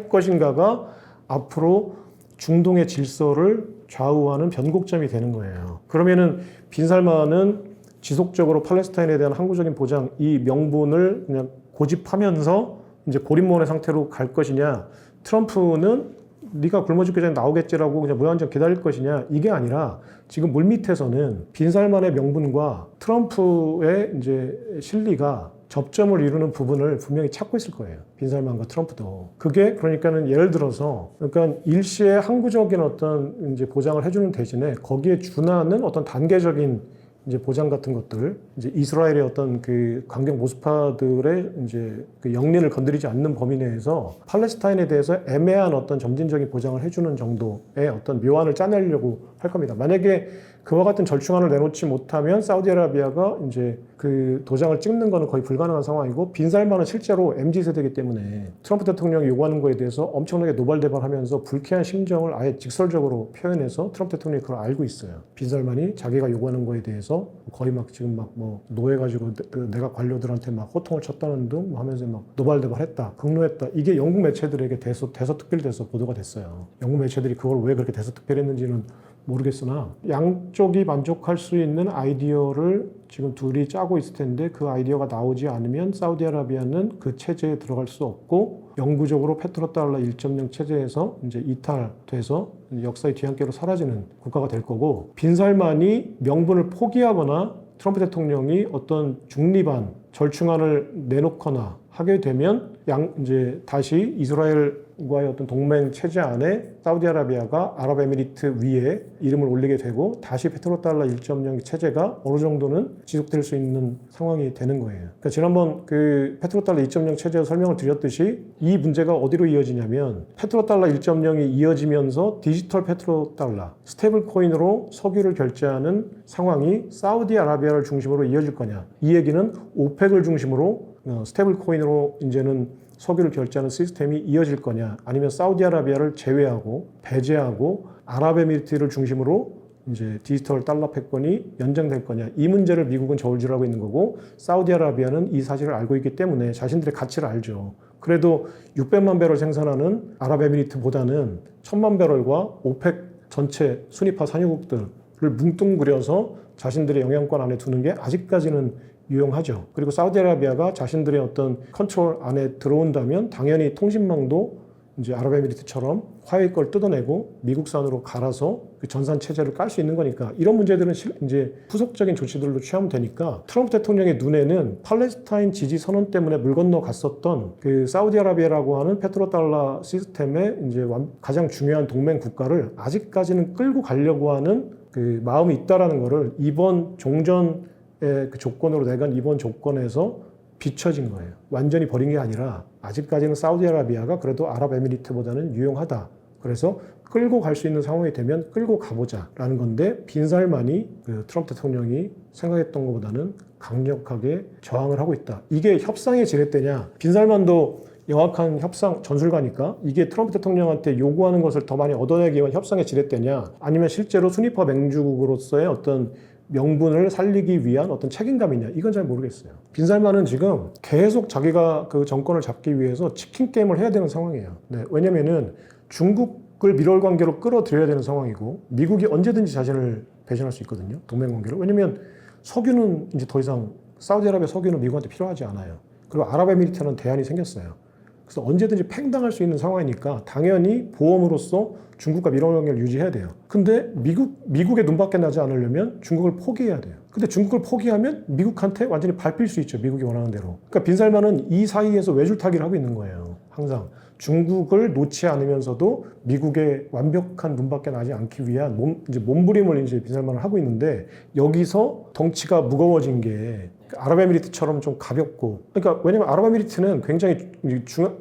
것인가가 앞으로 중동의 질서를 좌우하는 변곡점이 되는 거예요. 그러면은 빈살만은 지속적으로 팔레스타인에 대한 항구적인 보장, 이 명분을 그냥 고집하면서 이제 고립론의 상태로 갈 것이냐, 트럼프는 네가 굶어 죽기 전에 나오겠지라고 그냥 무한정 기다릴 것이냐, 이게 아니라 지금 물밑에서는 빈살만의 명분과 트럼프의 이제 실리가 접점을 이루는 부분을 분명히 찾고 있을 거예요. 빈살만과 트럼프도. 그게 그러니까는 예를 들어서 그러니까 일시에 항구적인 어떤 이제 보장을 해주는 대신에 거기에 준하는 어떤 단계적인 이제 보장 같은 것들, 이제 이스라엘의 어떤 그 강경 모스파들의 이제 그 영리를 건드리지 않는 범위 내에서 팔레스타인에 대해서 애매한 어떤 점진적인 보장을 해주는 정도의 어떤 묘안을 짜내려고 할 겁니다. 만약에 그와 같은 절충안을 내놓지 못하면 사우디아라비아가 이제 그 도장을 찍는 거는 거의 불가능한 상황이고, 빈살만은 실제로 MZ세대이기 때문에 트럼프 대통령이 요구하는 거에 대해서 엄청나게 노발대발하면서 불쾌한 심정을 아예 직설적으로 표현해서 트럼프 대통령이 그걸 알고 있어요. 빈살만이 자기가 요구하는 거에 대해서 거의 막 지금 막 뭐 노해가지고 내가 관료들한테 막 호통을 쳤다는 등 하면서 막 노발대발했다, 극노했다. 이게 영국 매체들에게 대서특필돼서 보도가 됐어요. 영국 매체들이 그걸 왜 그렇게 대서특필했는지는 모르겠으나 양쪽이 만족할 수 있는 아이디어를 지금 둘이 짜고 있을 텐데 그 아이디어가 나오지 않으면 사우디아라비아는 그 체제에 들어갈 수 없고 영구적으로 페트로달러 1.0 체제에서 이제 이탈돼서 역사의 뒤안길로 사라지는 국가가 될 거고, 빈살만이 명분을 포기하거나 트럼프 대통령이 어떤 중립안 절충안을 내놓거나 하게 되면 이제 다시 이스라엘과의 어떤 동맹 체제 안에 사우디아라비아가 아랍에미리트 위에 이름을 올리게 되고 다시 페트로달러 1.0 체제가 어느 정도는 지속될 수 있는 상황이 되는 거예요. 그러니까 지난번 그 페트로달러 2.0 체제에서 설명을 드렸듯이 이 문제가 어디로 이어지냐면 페트로달러 1.0이 이어지면서 디지털 페트로달러, 스테이블 코인으로 석유를 결제하는 상황이 사우디아라비아를 중심으로 이어질 거냐. 이 얘기는 오펙을 중심으로 스테이블 코인으로 이제는 석유를 결제하는 시스템이 이어질 거냐, 아니면 사우디아라비아를 제외하고 배제하고 아랍에미리트를 중심으로 이제 디지털 달러 패권이 연장될 거냐, 이 문제를 미국은 저울질하고 있는 거고, 사우디아라비아는 이 사실을 알고 있기 때문에 자신들의 가치를 알죠. 그래도 600만 배럴 생산하는 아랍에미리트보다는 1000만 배럴과 오펙 전체 순위파 산유국들을 뭉뚱그려서 자신들의 영향권 안에 두는 게 아직까지는 유용하죠. 그리고 사우디아라비아가 자신들의 어떤 컨트롤 안에 들어온다면 당연히 통신망도 이제 아랍에미리트처럼 화웨이 걸 뜯어내고 미국산으로 갈아서 그 전산 체제를 깔 수 있는 거니까, 이런 문제들은 이제 후속적인 조치들로 취하면 되니까 트럼프 대통령의 눈에는 팔레스타인 지지 선언 때문에 물 건너 갔었던 그 사우디아라비아라고 하는 페트로달러 시스템의 이제 가장 중요한 동맹 국가를 아직까지는 끌고 가려고 하는 그 마음이 있다라는 거를 이번 종전 그 조건으로 내건 이번 조건에서 비춰진 거예요. 완전히 버린 게 아니라 아직까지는 사우디아라비아가 그래도 아랍에미리트보다는 유용하다. 그래서 끌고 갈 수 있는 상황이 되면 끌고 가보자라는 건데 빈살만이 그 트럼프 대통령이 생각했던 것보다는 강력하게 저항을 하고 있다. 이게 협상의 지렛대냐? 빈살만도 영악한 협상 전술가니까 이게 트럼프 대통령한테 요구하는 것을 더 많이 얻어내기 위한 협상의 지렛대냐? 아니면 실제로 순위파 맹주국으로서의 어떤 명분을 살리기 위한 어떤 책임감이냐? 이건 잘 모르겠어요. 빈살만은 지금 계속 자기가 그 정권을 잡기 위해서 치킨 게임을 해야 되는 상황이에요. 네, 왜냐면은 중국을 밀월 관계로 끌어들여야 되는 상황이고 미국이 언제든지 자신을 배신할 수 있거든요. 동맹 관계로. 왜냐면 석유는 이제 더 이상 사우디아라비아 석유는 미국한테 필요하지 않아요. 그리고 아랍에미리트는 대안이 생겼어요. 그래서 언제든지 팽당할 수 있는 상황이니까 당연히 보험으로서 중국과 밀월 관계를 유지해야 돼요. 근데 미국의 눈밖에 나지 않으려면 중국을 포기해야 돼요. 근데 중국을 포기하면 미국한테 완전히 밟힐 수 있죠. 미국이 원하는 대로. 그러니까 빈살만은 이 사이에서 외줄타기를 하고 있는 거예요. 항상. 중국을 놓지 않으면서도 미국의 완벽한 눈밖에 나지 않기 위한 몸부림을 이제 빈살만을 하고 있는데 여기서 덩치가 무거워진 게 아랍에미리트처럼 좀 가볍고 그러니까 왜냐면 아랍에미리트는 굉장히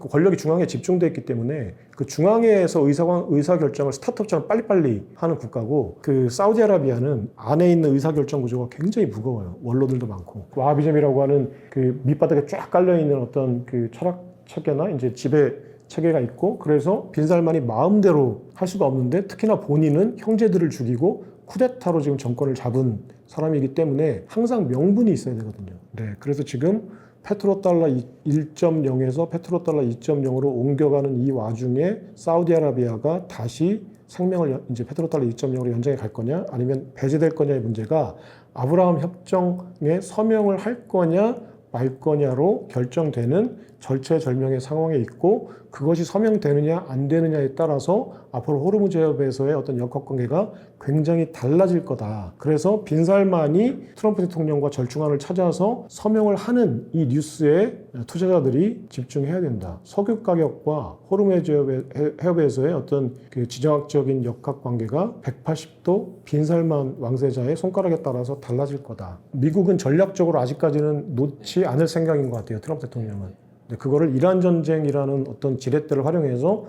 권력이 중앙에 집중되어 있기 때문에 그 중앙에서 의사결정을 스타트업처럼 빨리빨리 하는 국가고 그 사우디아라비아는 안에 있는 의사결정 구조가 굉장히 무거워요. 원로들도 많고 와하비즘이라고 하는 그 밑바닥에 쫙 깔려있는 어떤 그 철학 체계나 이제 지배 체계가 있고 그래서 빈살만이 마음대로 할 수가 없는데 특히나 본인은 형제들을 죽이고 쿠데타로 지금 정권을 잡은 사람이기 때문에 항상 명분이 있어야 되거든요. 네, 그래서 지금 페트로달러 1.0에서 페트로달러 2.0으로 옮겨가는 이 와중에 사우디아라비아가 다시 생명을 이제 페트로달러 2.0으로 연장해 갈 거냐 아니면 배제될 거냐의 문제가 아브라함 협정에 서명을 할 거냐 말 거냐로 결정되는 절체절명의 상황에 있고 그것이 서명되느냐 안 되느냐에 따라서 앞으로 호르무즈 해협에서의 어떤 역학관계가 굉장히 달라질 거다. 그래서 빈살만이 트럼프 대통령과 절충안을 찾아서 서명을 하는 이 뉴스에 투자자들이 집중해야 된다. 석유 가격과 호르무즈 해협에서의 어떤 그 지정학적인 역학관계가 180도 빈살만 왕세자의 손가락에 따라서 달라질 거다. 미국은 전략적으로 아직까지는 놓지 않을 생각인 것 같아요. 트럼프 대통령은. 그거를 이란 전쟁이라는 어떤 지렛대를 활용해서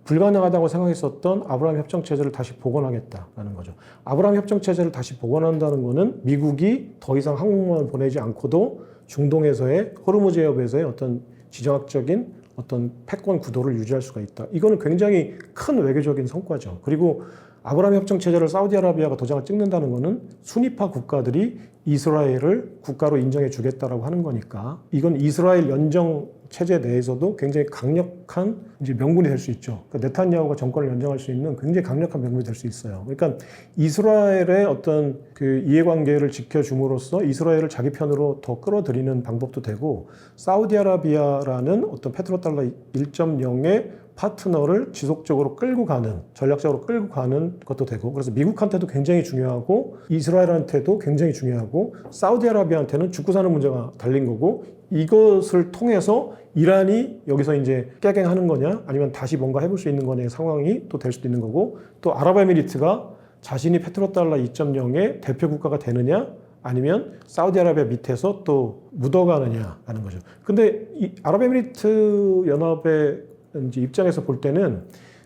불가능하다고 생각했었던 아브라함 협정 체제를 다시 복원하겠다라는 거죠. 아브라함 협정 체제를 다시 복원한다는 거는 미국이 더 이상 항공모함을 보내지 않고도 중동에서의 호르무즈 해협에서의 어떤 지정학적인 어떤 패권 구도를 유지할 수가 있다. 이거는 굉장히 큰 외교적인 성과죠. 그리고 아브라함 협정 체제를 사우디아라비아가 도장을 찍는다는 것은 순위파 국가들이 이스라엘을 국가로 인정해 주겠다라고 하는 거니까 이건 이스라엘 연정 체제 내에서도 굉장히 강력한 이제 명분이 될 수 있죠. 그러니까 네탄야후가 정권을 연정할 수 있는 굉장히 강력한 명분이 될 수 있어요. 그러니까 이스라엘의 어떤 그 이해관계를 지켜줌으로써 이스라엘을 자기 편으로 더 끌어들이는 방법도 되고 사우디아라비아라는 어떤 페트로달러 1.0의 파트너를 지속적으로 끌고 가는 전략적으로 끌고 가는 것도 되고 그래서 미국한테도 굉장히 중요하고 이스라엘한테도 굉장히 중요하고 사우디아라비아한테는 죽고 사는 문제가 달린 거고 이것을 통해서 이란이 여기서 이제 깨갱하는 거냐 아니면 다시 뭔가 해볼 수 있는 거냐의 상황이 또 될 수도 있는 거고 또 아랍에미리트가 자신이 페트로달러 2.0의 대표 국가가 되느냐 아니면 사우디아라비아 밑에서 또 묻어가느냐라는 거죠. 근데 이 아랍에미리트 연합의 이제 입장에서 볼 때는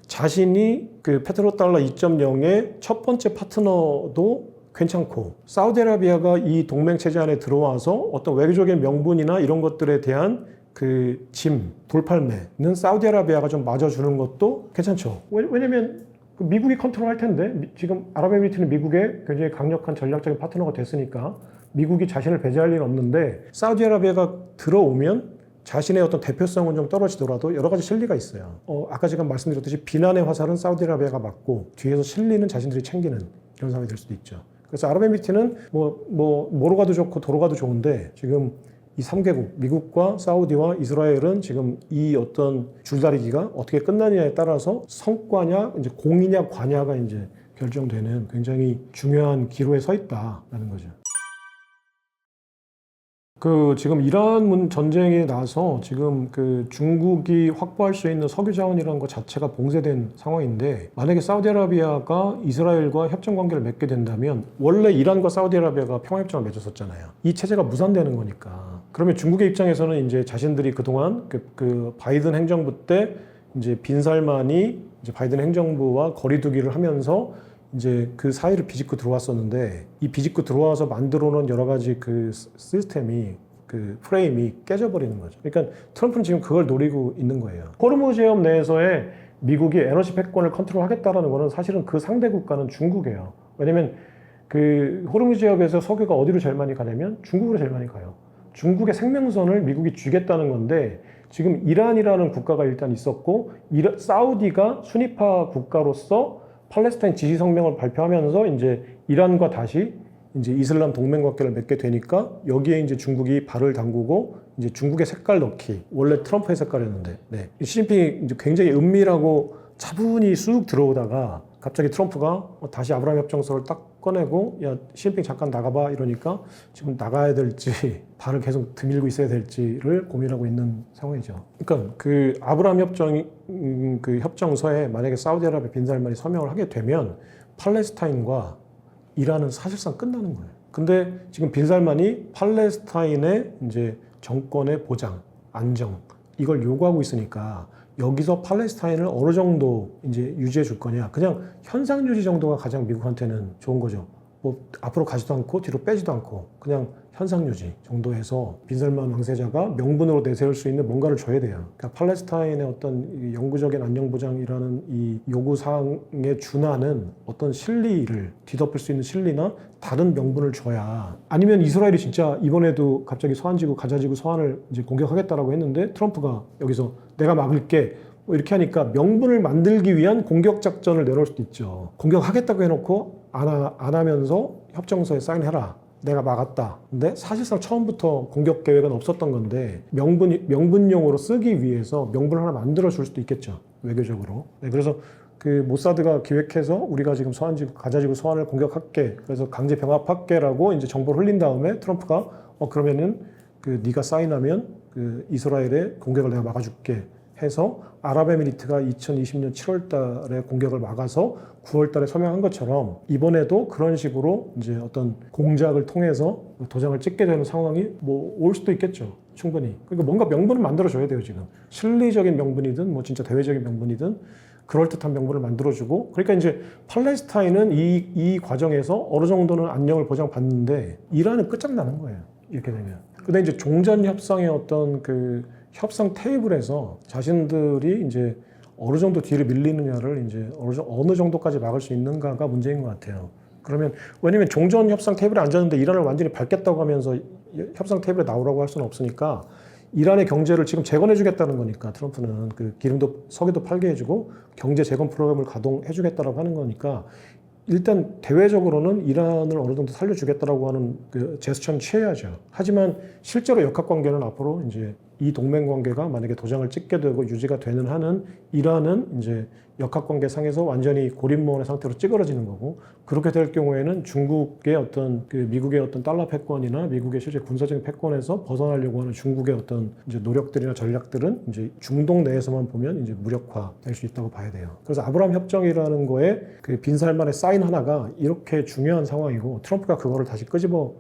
자신이 그 페트로달러 2.0의 첫 번째 파트너도 괜찮고 사우디아라비아가 이 동맹 체제 안에 들어와서 어떤 외교적인 명분이나 이런 것들에 대한 그 돌팔매는 사우디아라비아가 좀 맞아주는 것도 괜찮죠. 왜냐면 미국이 컨트롤할 텐데 지금 아랍에미리트는 미국의 굉장히 강력한 전략적인 파트너가 됐으니까 미국이 자신을 배제할 일은 없는데 사우디아라비아가 들어오면 자신의 어떤 대표성은 좀 떨어지더라도 여러 가지 실리가 있어요. 아까 제가 말씀드렸듯이 비난의 화살은 사우디아라비아가 맞고 뒤에서 실리는 자신들이 챙기는 이런 상황이 될 수도 있죠. 그래서 아랍에미리트는 뭐로 가도 좋고 도로 가도 좋은데 지금 이 3개국 미국과 사우디와 이스라엘은 지금 이 어떤 줄다리기가 어떻게 끝나느냐에 따라서 성과냐 이제 공이냐 과냐가 이제 결정되는 굉장히 중요한 기로에 서 있다라는 거죠. 그 지금 이란 전쟁이 나서 지금 그 중국이 확보할 수 있는 석유 자원이라는 것 자체가 봉쇄된 상황인데, 만약에 사우디아라비아가 이스라엘과 협정 관계를 맺게 된다면, 원래 이란과 사우디아라비아가 평화협정을 맺었었잖아요. 이 체제가 무산되는 거니까. 그러면 중국의 입장에서는 이제 자신들이 그동안 그 바이든 행정부 때 이제 빈살만이 이제 바이든 행정부와 거리두기를 하면서 이제 그 사이를 비집고 들어왔었는데, 이 비집고 들어와서 만들어 놓은 여러 가지 그 시스템이, 그 프레임이 깨져버리는 거죠. 그러니까 트럼프는 지금 그걸 노리고 있는 거예요. 호르무즈 해협 내에서의 미국이 에너지 패권을 컨트롤하겠다라는 거는 사실은 그 상대 국가는 중국이에요. 왜냐면 그 호르무즈 해협에서 석유가 어디로 제일 많이 가냐면 중국으로 제일 많이 가요. 중국의 생명선을 미국이 쥐겠다는 건데, 지금 이란이라는 국가가 일단 있었고, 사우디가 순위파 국가로서 팔레스타인 지시 성명을 발표하면서 이제 이란과 다시 이제 이슬람 동맹 관계를 맺게 되니까, 여기에 이제 중국이 발을 담그고 이제 중국의 색깔 넣기, 원래 트럼프의 색깔이었는데, 네. 시진핑이 이제 굉장히 은밀하고 차분히 쑥 들어오다가 갑자기 트럼프가 다시 아브라함 협정서를 딱 꺼내고, 야, 시진핑 잠깐 나가봐 이러니까 지금 나가야 될지 발을 계속 드밀고 있어야 될지를 고민하고 있는 상황이죠. 그러니까 그 아브라함 그 협정서에 만약에 사우디아라비아 빈살만이 서명을 하게 되면 팔레스타인과 이란은 사실상 끝나는 거예요. 근데 지금 빈살만이 팔레스타인의 이제 정권의 보장, 안정, 이걸 요구하고 있으니까 여기서 팔레스타인을 어느 정도 이제 유지해 줄 거냐. 그냥 현상 유지 정도가 가장 미국한테는 좋은 거죠. 뭐 앞으로 가지도 않고 뒤로 빼지도 않고 그냥 현상 유지 정도에서 빈살만 왕세자가 명분으로 내세울 수 있는 뭔가를 줘야 돼요. 그러니까 팔레스타인의 어떤 영구적인 안녕 보장이라는 이 요구 사항에 준하는 어떤 실리를 뒤덮을 수 있는 실리나 다른 명분을 줘야. 아니면 이스라엘이 진짜 이번에도 갑자기 서한지구, 가자지구 서한을 이제 공격하겠다라고 했는데, 트럼프가 여기서 내가 막을게 뭐 이렇게 하니까 명분을 만들기 위한 공격 작전을 내놓을 수도 있죠. 공격하겠다고 해놓고 안 하면서 협정서에 사인해라. 내가 막았다. 근데 사실상 처음부터 공격 계획은 없었던 건데, 명분용으로 쓰기 위해서 명분을 하나 만들어 줄 수도 있겠죠. 외교적으로. 네, 그래서 그 모사드가 기획해서 우리가 지금 서한지구, 가자지구 서한을 공격할게. 그래서 강제 병합할게라고 이제 정보를 흘린 다음에 트럼프가 그러면은 그 네가 사인하면 그 이스라엘의 공격을 내가 막아줄게 해서 아랍에미리트가 2020년 7월 달에 공격을 막아서 9월 달에 서명한 것처럼, 이번에도 그런 식으로 이제 어떤 공작을 통해서 도장을 찍게 되는 상황이 뭐 올 수도 있겠죠. 충분히. 그러니까 뭔가 명분을 만들어줘야 돼요, 지금. 실리적인 명분이든 뭐 진짜 대외적인 명분이든 그럴듯한 명분을 만들어주고. 그러니까 이제 팔레스타인은 이 과정에서 어느 정도는 안녕을 보장받는데, 이란은 끝장나는 거예요, 이렇게 되면. 근데 이제 종전 협상의 어떤 그 협상 테이블에서 자신들이 이제 어느 정도 뒤를 밀리느냐를 이제 어느 정도까지 막을 수 있는가가 문제인 것 같아요. 그러면, 왜냐면 종전 협상 테이블에 앉았는데 이란을 완전히 밟겠다고 하면서 협상 테이블에 나오라고 할 수는 없으니까, 이란의 경제를 지금 재건해 주겠다는 거니까, 트럼프는 그 기름도 석유도 팔게 해주고 경제 재건 프로그램을 가동해 주겠다라고 하는 거니까, 일단 대외적으로는 이란을 어느 정도 살려주겠다라고 하는 그 제스처는 취해야죠. 하지만 실제로 역학관계는 앞으로 이제 이 동맹 관계가 만약에 도장을 찍게 되고 유지가 되는 한은, 이란은 이제 역학관계 상에서 완전히 고립무원의 상태로 찌그러지는 거고, 그렇게 될 경우에는 중국의 어떤 그 미국의 어떤 달러 패권이나 미국의 실제 군사적인 패권에서 벗어나려고 하는 중국의 어떤 이제 노력들이나 전략들은 이제 중동 내에서만 보면 이제 무력화될 수 있다고 봐야 돼요. 그래서 아브라함 협정이라는 거에 그 빈살만의 사인 하나가 이렇게 중요한 상황이고, 트럼프가 그거를 다시 끄집어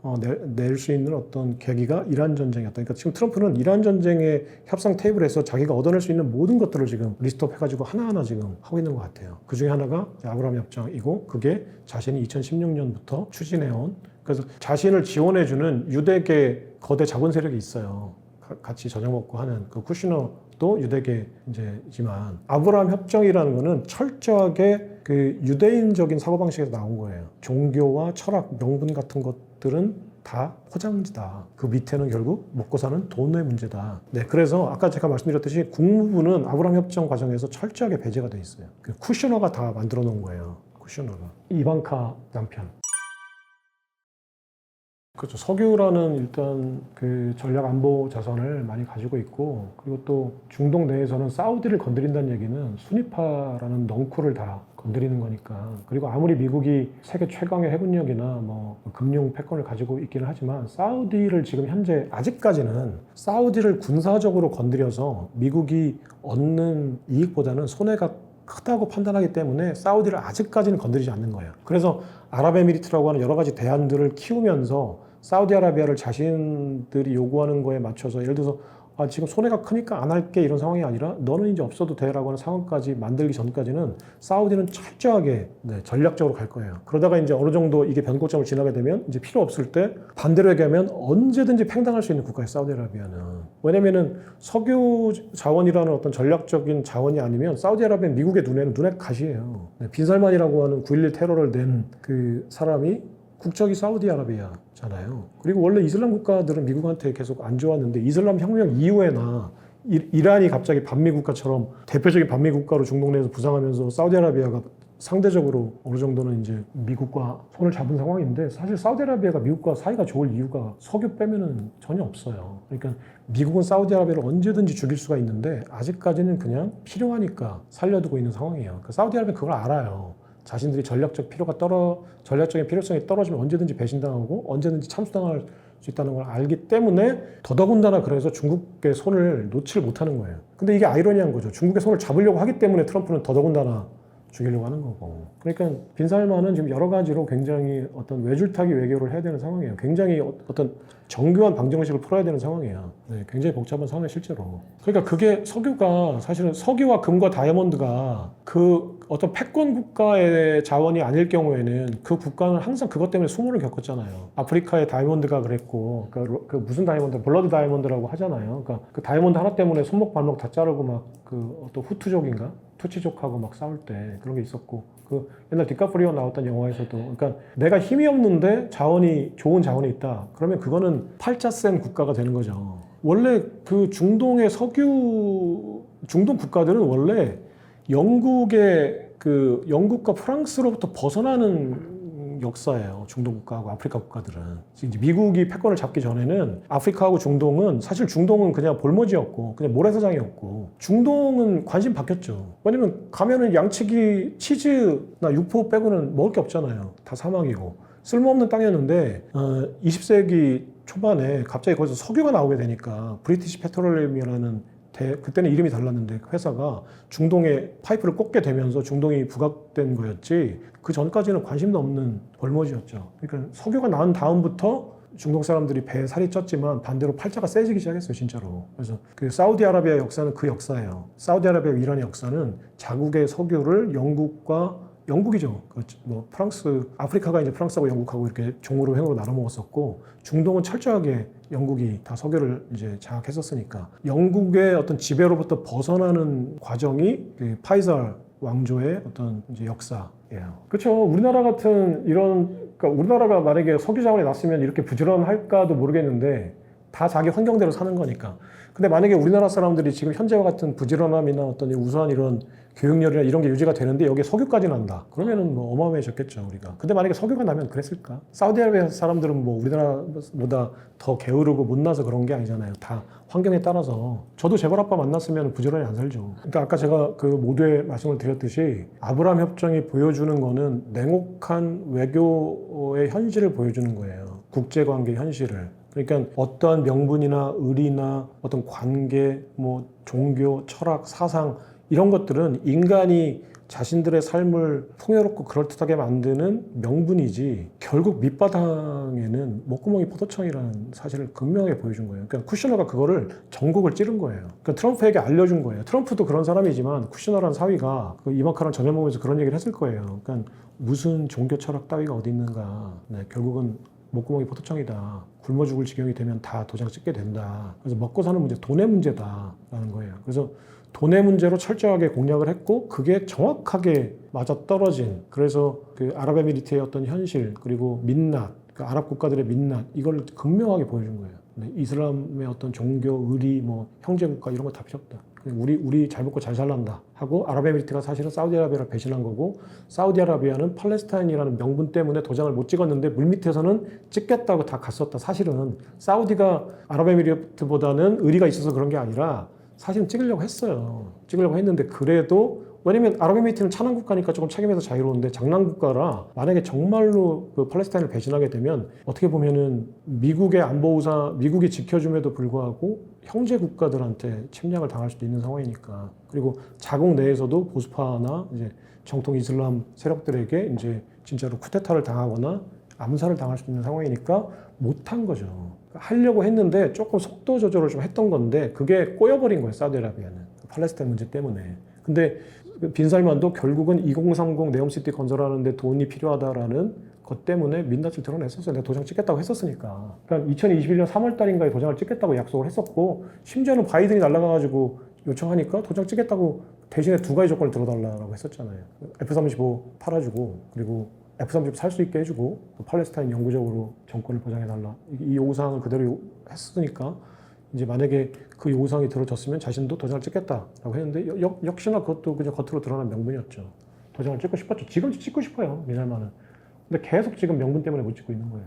낼 수 있는 어떤 계기가 이란 전쟁이었다. 그러니까 지금 트럼프는 이란 전쟁의 협상 테이블에서 자기가 얻어낼 수 있는 모든 것들을 지금 리스트업 해가지고 하나하나 지금 하고 있는 것 같아요. 그 중에 하나가 아브라함 협정이고, 그게 자신이 2016년부터 추진해온, 그래서 자신을 지원해주는 유대계 거대 자본 세력이 있어요. 같이 저녁 먹고 하는 그 쿠시너도 유대계 이제지만, 아브라함 협정이라는 거는 철저하게 그 유대인적인 사고방식에서 나온 거예요. 종교와 철학, 명분 같은 것들은 다 포장지다. 그 밑에는 결국 먹고 사는 돈의 문제다. 네, 그래서 아까 제가 말씀드렸듯이 국무부는 아브라함 협정 과정에서 철저하게 배제가 돼 있어요. 그 쿠셔너가 다 만들어 놓은 거예요. 쿠셔너가. 이방카 남편. 그렇죠. 석유라는 일단 그 전략 안보 자산을 많이 가지고 있고, 그리고 또 중동 내에서는 사우디를 건드린다는 얘기는 순위파라는 넝쿨을 다 건드리는 거니까. 그리고 아무리 미국이 세계 최강의 해군력이나 뭐 금융 패권을 가지고 있기는 하지만 사우디를 지금 현재 아직까지는 사우디를 군사적으로 건드려서 미국이 얻는 이익보다는 손해가 크다고 판단하기 때문에 사우디를 아직까지는 건드리지 않는 거예요. 그래서 아랍에미리트라고 하는 여러 가지 대안들을 키우면서 사우디아라비아를 자신들이 요구하는 거에 맞춰서 예를 들어서 지금 손해가 크니까 안 할게 이런 상황이 아니라 너는 이제 없어도 돼라고 하는 상황까지 만들기 전까지는 사우디는 철저하게 전략적으로 갈 거예요. 그러다가 이제 어느 정도 이게 변곡점을 지나게 되면 이제 필요 없을 때 반대로 얘기하면 언제든지 팽당할 수 있는 국가예요, 사우디아라비아는. 왜냐면은 석유 자원이라는 어떤 전략적인 자원이 아니면 사우디아라비아는 미국의 눈에는 눈에 가시예요. 빈살만이라고 하는 9.11 테러를 낸 그 사람이 국적이 사우디아라비아잖아요. 그리고 원래 이슬람 국가들은 미국한테 계속 안 좋았는데 이슬람 혁명 이후에나 이란이 갑자기 반미 국가처럼 대표적인 반미 국가로 중동 내에서 부상하면서 사우디아라비아가 상대적으로 어느 정도는 이제 미국과 손을 잡은 상황인데 사실 사우디아라비아가 미국과 사이가 좋을 이유가 석유 빼면은 전혀 없어요. 그러니까 미국은 사우디아라비아를 언제든지 죽일 수가 있는데 아직까지는 그냥 필요하니까 살려두고 있는 상황이에요. 그러니까 사우디아라비아 그걸 알아요. 자신들이 전략적인 필요성이 떨어지면 언제든지 배신당하고 언제든지 참수당할 수 있다는 걸 알기 때문에 더더군다나 그래서 중국의 손을 놓질 못하는 거예요. 근데 이게 아이러니한 거죠. 중국의 손을 잡으려고 하기 때문에 트럼프는 더더군다나 죽이려고 하는 거고. 그러니까 빈살만은 지금 여러 가지로 굉장히 어떤 외줄타기 외교를 해야 되는 상황이에요. 굉장히 어떤 정교한 방정식을 풀어야 되는 상황이에요. 네, 굉장히 복잡한 상황이 실제로. 그러니까 그게 석유가 사실은 석유와 금과 다이아몬드가 그 어떤 패권 국가의 자원이 아닐 경우에는 그 국가는 항상 그것 때문에 수모를 겪었잖아요. 아프리카의 다이아몬드가 그랬고 그 무슨 다이아몬드, 블러드 다이아몬드라고 하잖아요. 그러니까 그 다이아몬드 하나 때문에 손목 발목 다 자르고 막 그 어떤 후투족인가? 투치족하고 막 싸울 때 그런 게 있었고 그 옛날 디카프리오 나왔던 영화에서도 그러니까 내가 힘이 없는데 좋은 자원이 있다 그러면 그거는 팔자 센 국가가 되는 거죠. 원래 그 중동의 중동 국가들은 원래 영국과 프랑스로부터 벗어나는 역사예요. 중동 국가하고 아프리카 국가들은. 이제 미국이 패권을 잡기 전에는 아프리카하고 중동은 사실 중동은 그냥 볼모지였고 그냥 모래사장이었고 중동은 관심 바뀌었죠. 왜냐면 가면은 양치기, 치즈나 육포 빼고는 먹을 게 없잖아요. 다 사막이고 쓸모없는 땅이었는데 20세기 초반에 갑자기 거기서 석유가 나오게 되니까 브리티시 페트롤리움이라는 그때는 이름이 달랐는데 회사가 중동에 파이프를 꽂게 되면서 중동이 부각된 거였지 그 전까지는 관심도 없는 벌머지였죠. 그러니까 석유가 나온 다음부터 중동 사람들이 배에 살이 쪘지만 반대로 팔자가 세지기 시작했어요, 진짜로. 그래서 그 사우디아라비아 역사는 그 역사예요. 사우디아라비아 이란의 역사는 자국의 석유를 영국이죠. 뭐 프랑스, 아프리카가 이제 프랑스하고 영국하고 이렇게 종으로 횡으로 나눠 먹었었고 중동은 철저하게 영국이 다 석유를 이제 장악했었으니까 영국의 어떤 지배로부터 벗어나는 과정이 그 파이살 왕조의 어떤 이제 역사예요. 그렇죠. 우리나라 같은 그러니까 우리나라가 만약에 석유 자원이 났으면 이렇게 부지런할까도 모르겠는데 다 자기 환경대로 사는 거니까. 근데 만약에 우리나라 사람들이 지금 현재와 같은 부지런함이나 어떤 우수한 이런 교육열이나 이런 게 유지가 되는데 여기에 석유까지 난다. 그러면은 뭐 어마어마해졌겠죠, 우리가. 근데 만약에 석유가 나면 그랬을까? 사우디아라비아 사람들은 뭐 우리나라보다 더 게으르고 못나서 그런 게 아니잖아요. 다 환경에 따라서. 저도 재벌 아빠 만났으면 부지런히 안 살죠. 그러니까 아까 제가 그 모두에 말씀을 드렸듯이 아브라함 협정이 보여주는 거는 냉혹한 외교의 현실을 보여주는 거예요. 국제관계 현실을. 그러니까 어떠한 명분이나 의리나 어떤 관계, 뭐 종교, 철학, 사상 이런 것들은 인간이 자신들의 삶을 풍요롭고 그럴듯하게 만드는 명분이지 결국 밑바탕에는 목구멍이 포도청이라는 사실을 극명하게 보여준 거예요. 그러니까 쿠셔너가 그거를 전곡을 찌른 거예요. 그러니까 트럼프에게 알려준 거예요. 트럼프도 그런 사람이지만 쿠셔너라는 사위가 그 이마카랑 저녁 먹으면서 그런 얘기를 했을 거예요. 그러니까 무슨 종교 철학 따위가 어디 있는가. 네, 결국은 목구멍이 포도청이다. 굶어 죽을 지경이 되면 다 도장 찍게 된다. 그래서 먹고 사는 문제, 돈의 문제다라는 거예요. 그래서 돈의 문제로 철저하게 공략을 했고 그게 정확하게 맞아떨어진 그래서 그 아랍에미리트의 어떤 현실 그리고 민낯, 그 아랍 국가들의 민낯 이걸 극명하게 보여준 거예요. 네, 이슬람의 어떤 종교, 의리, 뭐 형제국가 이런 거 다 필요 없다. 우리 잘 먹고 잘 살란다 하고 아랍에미리트가 사실은 사우디아라비아를 배신한 거고 사우디아라비아는 팔레스타인이라는 명분 때문에 도장을 못 찍었는데 물밑에서는 찍겠다고 다 갔었다. 사실은 사우디가 아랍에미리트보다는 의리가 있어서 그런 게 아니라 사실은 찍으려고 했어요. 찍으려고 했는데 그래도 왜냐면 아랍에미리트는 찬양 국가니까 조금 책임에서 자유로운데 장난 국가라 만약에 정말로 그 팔레스타인을 배신하게 되면 어떻게 보면은 미국의 안보우사 미국이 지켜줌에도 불구하고 형제 국가들한테 침략을 당할 수도 있는 상황이니까 그리고 자국 내에서도 보수파나 이제 정통 이슬람 세력들에게 이제 진짜로 쿠데타를 당하거나 암살을 당할 수도 있는 상황이니까 못한 거죠. 하려고 했는데 조금 속도 조절을 좀 했던 건데 그게 꼬여버린 거예요. 사우디아라비아는 팔레스타인 문제 때문에. 근데 빈 살만도 결국은 2030 네옴시티 건설하는데 돈이 필요하다라는 것 때문에 민낯을 드러냈었어요. 내가 도장 찍겠다고 했었으니까. 그러니까 2021년 3월 달인가에 도장을 찍겠다고 약속을 했었고 심지어는 바이든이 날아가가지고 요청하니까 도장 찍겠다고 대신에 두 가지 조건을 들어달라고 했었잖아요. F-35 팔아주고 그리고 F-35 살 수 있게 해주고 팔레스타인 영구적으로 정권을 보장해달라. 이 요구사항을 그대로 했으니까 이제 만약에 그 요구사항이 들어졌으면 자신도 도장을 찍겠다라고 했는데 역시나 그것도 그냥 겉으로 드러난 명분이었죠. 도장을 찍고 싶었죠. 지금 찍고 싶어요. 미살만은. 근데 계속 지금 명분 때문에 못 찍고 있는 거예요.